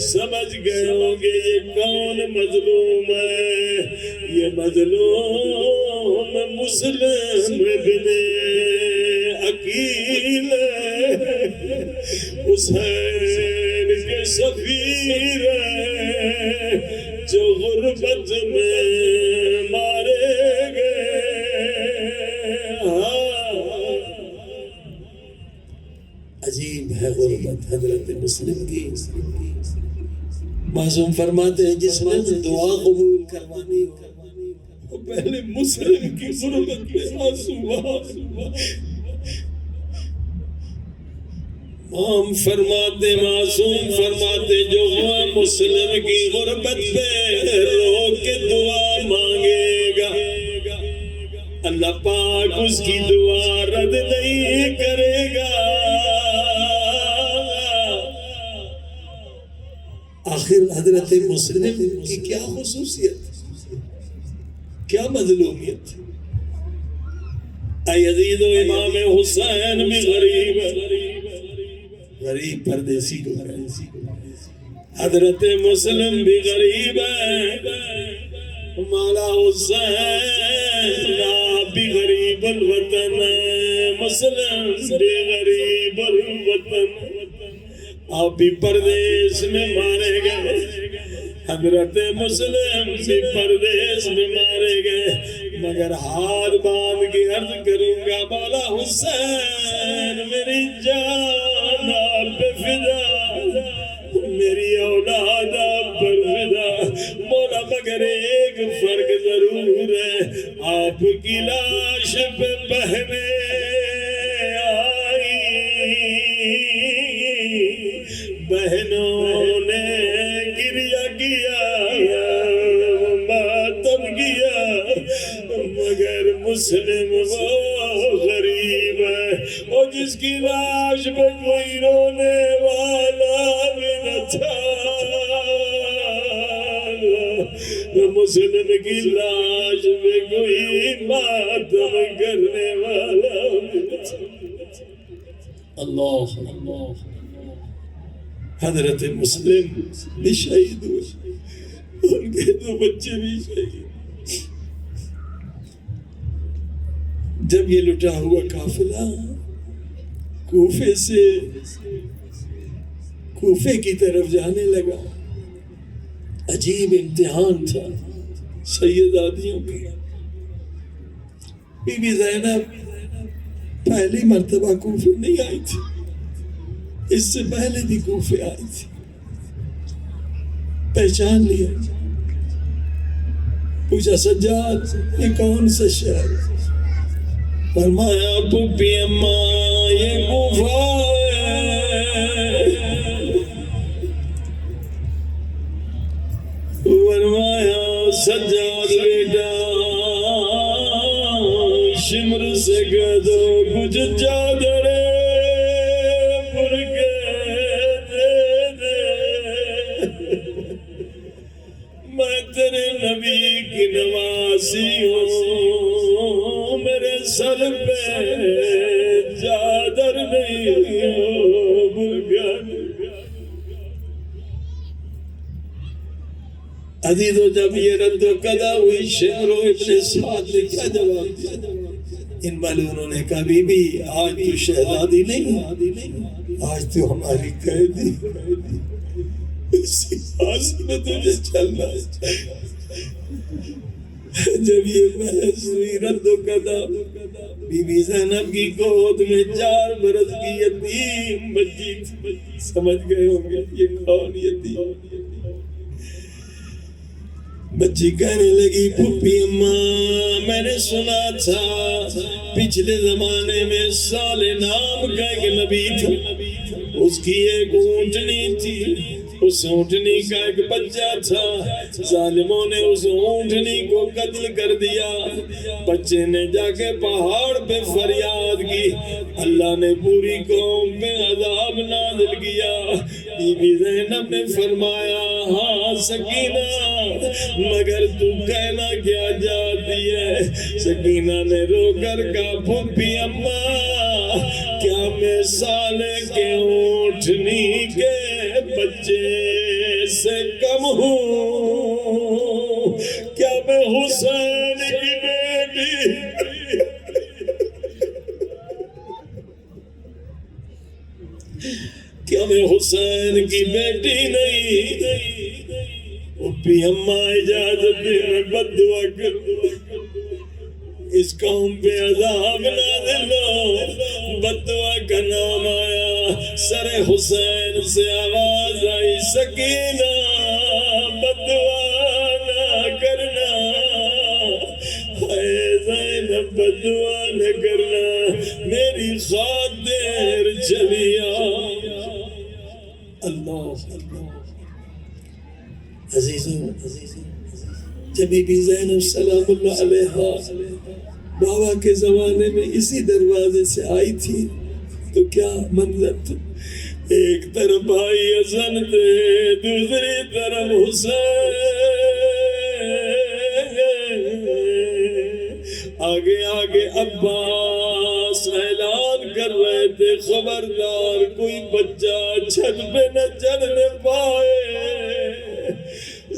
سمجھ گئے ہوں گے یہ کون مظلوم ہے، یہ مظلوم مسلم ابن عقیل حسین کے سفیر جو غربت میں مارے گئے. عجیب ہے غربت حضرت مسلم کی. معصوم فرماتے ہیں جس نے دعا قبول کروانی ہو وہ پہلے مسلم کی غربت میں آنسو بہا. معصوم فرماتے جو مسلم کی غربت پہ رو کے دعا مانگے گا اللہ پاک اس کی دعا رد نہیں کرے گا. آخر حضرت مسلم کی کیا خصوصیت، کیا مظلومیت؟ اے عزیز و امام حسین بھی غریب پردیسی کو حضرت مسلم بھی غریب ہے. مولا حسین آپ بھی غریب الوطن ہے، مسلم بھی غریب الوطن. آپ بھی پردیس میں مارے گئے، حضرت مسلم بھی پردیس میں مارے گئے. مگر ہاتھ باندھ کے عرض کروں گا مولا حسین میری جان آپ پہ فدا، میری اولاد آپ پر فدا. مولا مگر ایک فرق ضرور ہے، آپ کی لاش پہ بہنے آئی، بہنوں نے گریہ کیا ماتم کیا، مگر مسلم وہ غریب ہے اور جس کی لاش پہ کوئی رونے والا بھی نہ تھا. مسلم کی لاش پہ کوئی ماتم کرنے والا بھی نہ تھا. اللہ اللہ حضرت مسلم بھی شہید ہوئے، ان کے 2 بچے بھی شہید۔ جب یہ لٹا ہوا قافلہ کوفے سے کوفے کی طرف جانے لگا، عجیب امتحان تھا سیداتیوں کی۔ بی بی زینب پہلی مرتبہ کوفے نہیں آئی تھی، اس سے پہلے بھی کوفے آئی تھی، پہچان لیا، پوچھا سجاد یہ کون سا شہر؟ فرمایا پھوپھی اماں یہ کوفہ ہے۔ فرمایا سجاد بیٹا شمر سے کہہ دو کچھ چادریں پر کے دے دے، میں تیرے نبی کی نوازی ہوں، میرے سر پہ چادر نہیں ہو برگن۔ عزیزو جب یہ رد و قضا ہوئی، شعر و ابن سعد نے کیا جواب دیا؟ ان ملونوں نے کہا بی بی آج تو شہزادی نہیں، آج تو ہماری قیدی، اسی پاس میں تجھے چلنا ہے۔ جب یہ بحث ہوئی رد و قضا، بی بی زینب کی گود میں 4 برس کی یتیم بچی تھی۔ سمجھ گئے ہوں گے یہ کون یتیم؟ بچی کہنے لگی پھوپھی اماں میں نے سنا تھا پچھلے زمانے میں صالح نام کا ایک نبی تھا، اس کی ایک اونٹنی تھی، اس اونٹنی کا ایک بچہ تھا، ظالموں نے اس اونٹنی کو قتل کر دیا۔ بچے نے جا کے پہاڑ پہ فریاد کی، اللہ نے پوری قوم پہ عذاب نازل کیا۔ بی بی زینب نے فرمایا ہاں سکینہ مگر تو کہنا کیا جاتی ہے؟ سکینہ نے رو کر کہا پھوپھی اماں کیا میں صالح کے اونٹنی کے بچے سے کم ہوں؟ کیا میں حسین کی بیٹی کیا میں حسین کی بیٹی نہیں؟ پھوپھی اماں اجازت دے میں بد دعا کروں، اس قوم پہ عذاب نازل ہو۔ بد دعا کا نام آیا، سر حسین سے آواز آئی سکینہ بد دعا نہ کرنا، اے زینب بد دعا نہ کرنا، میری خاطر چلی آ۔ اللہ عزیزوں، جب بی بی زینب سلام اللہ علیہا بابا کے زمانے میں اسی دروازے سے آئی تھی تو کیا منظر تھا؟ ایک طرف بھائی حسن تھے، دوسری طرف حسین، آگے آگے عباس اعلان کر رہے تھے خبردار کوئی بچہ چھت پہ نہ چڑھنے پائے،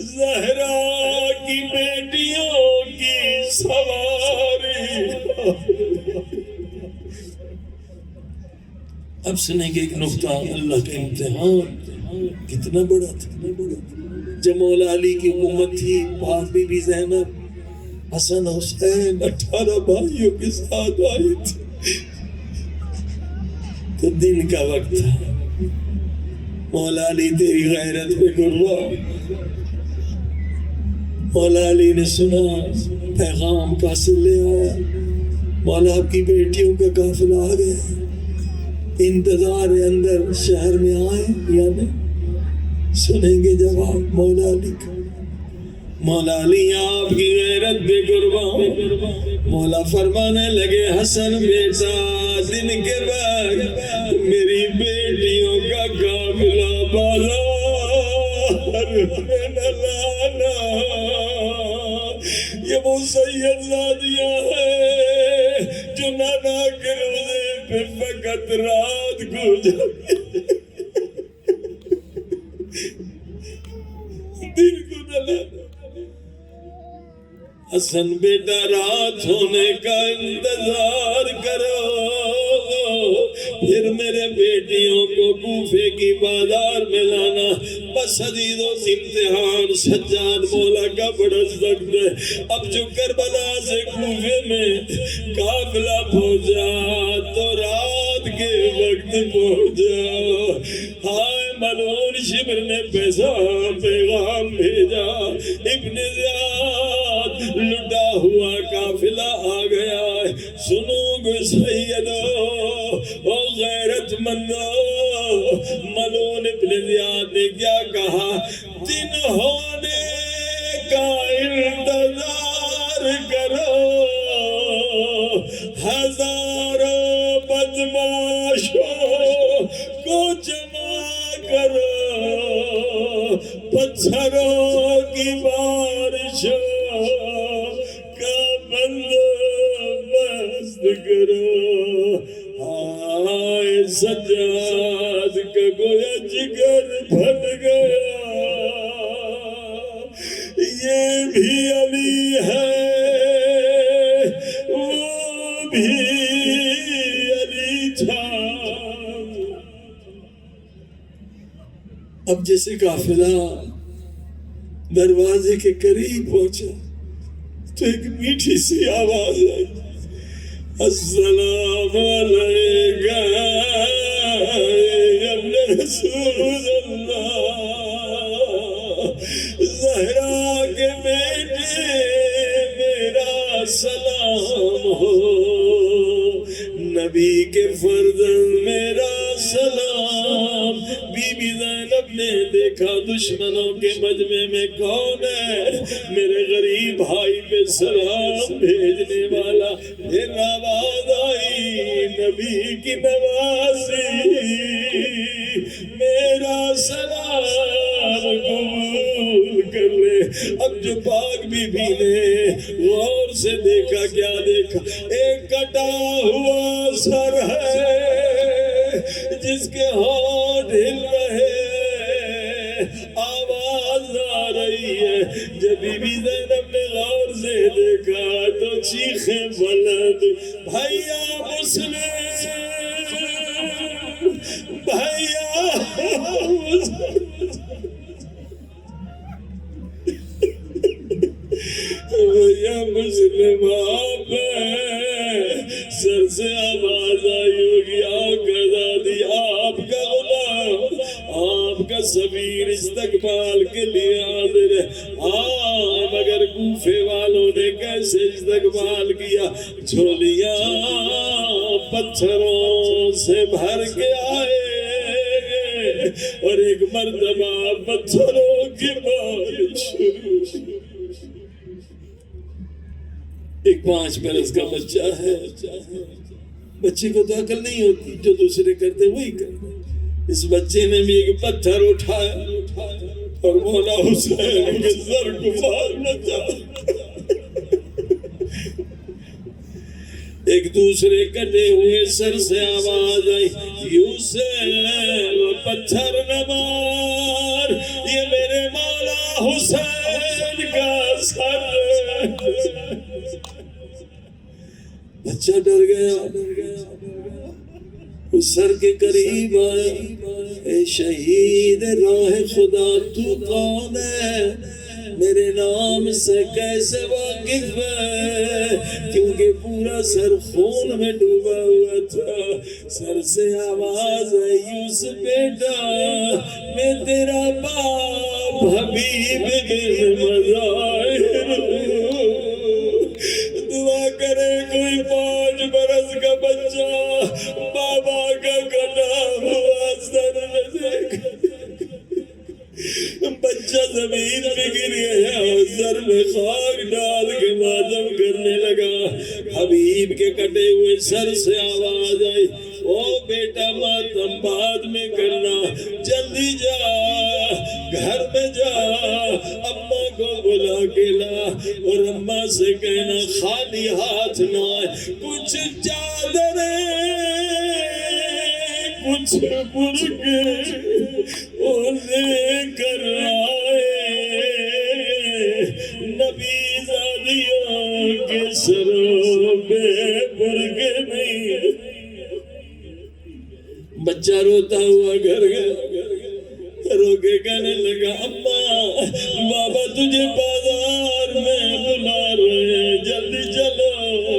زہرا کی بیٹیوں کی سواری۔ اب سنیں گے ایک نقطہ، اللہ کا امتحان کتنا بڑا تھا۔ جب مولا علی کی حکومت تھی، پاس بی بی زینب حسن حسین 18 بھائیوں کے ساتھ آئی تھی، تو دن کا وقت تھا۔ مولا علی تیری غیرت پہ قربان۔ مولا علی نے سنا پیغام قاصد لے آیا، مولا آپ کی بیٹیوں کا قافلہ آ گیا، انتظار اندر شہر میں آئے یا نہیں؟ سنیں گے جواب مولا علی کا۔ مولا علی آپ کی غیرت بے قربان۔ مولا فرمانے لگے حسن بیٹا دن کے بعد میری بیٹیوں کا قافلہ بازار میں نہ لانا، یہ وہ سید زادیاں ہیں جو نانا کے روزے پہ فقط رات کو جاتی۔ حسن بیٹا رات ہونے کا انتظار کرو، پھر میرے بیٹیوں کو کوفے کی بازار میں لانا۔ بس عزیزوں امتحان سجاد مولا کا بڑا سخت ہے۔ اب جو کربلا سے کوفے میں قافلہ پہنچا تو رات کے وقت پہنچا، ہائے ملعون شبر نے پیغام بھیجا، ابن زیاد لٹا ہوا قافلہ آ گیا ہے، سنو گے سیدو او غیرت مندو۔ ملعون ابن زیاد نے کیا کہا؟ دن ہونے کا انتظار کرو، ہزاروں بدماشوں کو جمع کرو، پتھروں کی بارشوں کا بندوبست کرو۔ آئے سجاد کا گویا جگر پھٹ گیا، یہ بھی علی ہے وہ بھی علی تھا۔ اب جیسے قافلہ دروازے کے قریب پہنچا تو ایک میٹھی سی آواز آئی، السلام علیکم یا ابن رسول اللہ، زہرا کے بیٹے میرا سلام ہو، نبی کے فرزند میرا سلام۔ بی بی زینب نے دیکھا دشمنوں کے مجمع میں کون ہے، میرے غریب بھائی پہ سلام بھیجنے والا۔ پھر آواز آئی، نبی کی نوازی میرا سلام قبول کر لے۔ اب جو پاک بی بی نے غور سے دیکھا، کیا دیکھا؟ ایک کٹا ہوا سر ہے جس کے ہونٹ ہل رہے، آواز آ رہی ہے۔ جب بی بی زینب نے غور سے دیکھا تو چیخیں بلند، بھائیا مسلم، بھائیا مسلم، بھائیا مسلم آپ سر سے آواز آئی ہوگی، آقا دادی آپ کا غلام، آپ کا سفیر استقبال کے لیے حاضر ہے۔ مگر کوفے والوں نے کیسے استقبال کیا؟ جھولیاں پتھروں سے بھر کے آئے اور ایک مرتبہ پتھروں کی بارش شروع۔ ایک 5 برس کا بچہ ہے، بچے کو تو عقل نہیں ہوتی، جو دوسرے کرتے وہی کرتے۔ اس بچے نے بھی ایک پتھر اٹھایا اور مولا حسین کے سر کو مارنا چاہا۔ ایک دوسرے کٹے ہوئے سر سے آواز آئی، یوسف پتھر نہ مار، یہ میرے مولا حسین کا سر ہے۔ بچہ ڈر گیا، اس سر کے قریب آیا، اے شہید راہ خدا تو کون ہے؟ میرے نام سے کیسے واقف ہے؟ کیونکہ پورا سر خون میں ڈوبا ہوا تھا۔ سر سے آواز ہے، یوسف بیٹا میں تیرا باپ حبیب بن مظاہر ہوں، دعا کرے کوئی 5 برس کا بچہ بابا کا کٹا ہوا سر میں دیکھ، بچہ زمین پہ گر گیا اور سر میں خاک ڈال کے ماتم کرنے لگا۔ حبیب کے کٹے ہوئے سر سے آواز آئی، او بیٹا ماتم بعد میں کرنا، جلدی جا گھر میں جا، اماں کو بلا کے لا اور اماں سے کہنا خالی ہاتھ نہ آئے، کچھ چادریں کچھ برقع وہ لے کر آئے، نبی زادیوں کے سروں پہ برگے نہیں. بچہ روتا ہوا گھر گیا, رو کے کہنے لگا اماں بابا تجھے بازار میں بلا رہے ہیں, جلدی چلو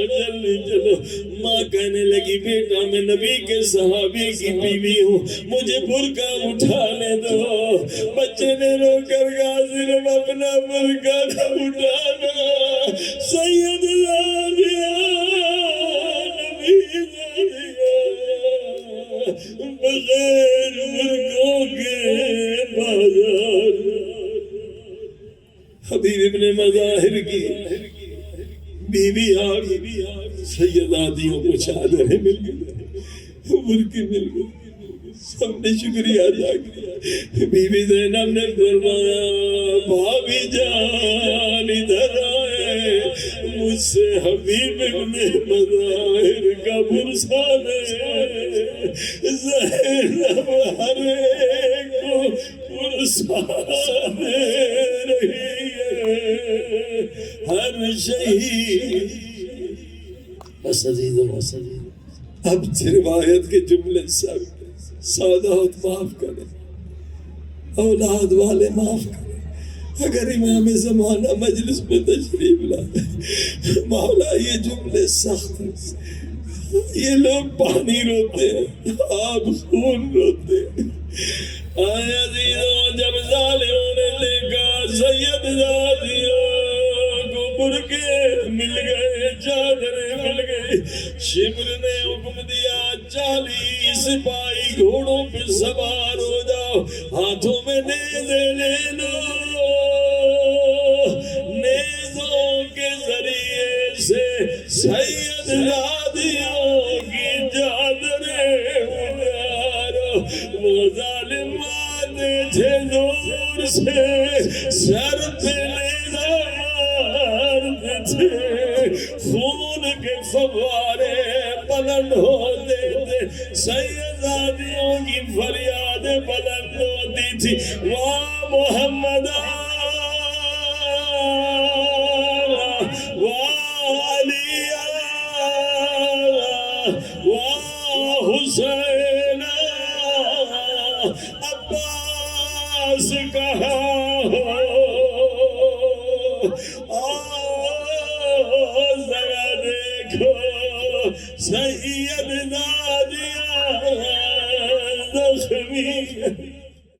جلدی چلو. ماں کہنے لگی بیٹا میں نبی کے صحابی کی بیوی ہوں, مجھے برقع اٹھانے دو. بچے نے رو کر کہا صرف اپنا برقع نہ اٹھانا, سید زادیہ نبی زادیہ بغیر برقعوں کے بازار. حبیب ابن مظاہر کی بیوی آگئی, سیداتیوں کو چادریں مل گئی, برقعے مل گئی, سب نے شکریہ ادا کیا. بیوی زینب نے فرمایا بھابی جان ادھر آئے, مجھ سے حبیب ابن مظاہر کا برسان ہے. زینب ہر ایک کو برسان دے رہی ہے, ہر شہید. بس عزیز و عزیز اب روایت کے جملے سب سادات معاف کریں, اولاد والے معاف کریں. اگر امام زمانہ مجلس میں تشریف لائے, مولا یہ جملے سخت ہیں, یہ لوگ پانی روتے ہیں, آپ خون روتے ہیں. آئے عزیزوں جب ظالموں نے دیکھا سید زادیوں کو برقعے مل گئے, چادریں مل گئی, شبر نے حکم دیا 40 سپاہی گھوڑوں پہ سوار ہو جاؤ, ہاتھوں میں نیزے لے لو, نیزوں کے ذریعے سے سید زادیوں کی چادریں اتارو. وہ ظالم آتے تھے زور سے سر پہ نیزہ مارتے تھے, خون کے فوارے بلند ہوتے تھے, سیداتیوں کی فریاد بلند ہوتی تھی واہ محمد واہ علی واہ حسین عباس کہاں ہو, ذرا دیکھو سید زادیہ زخمی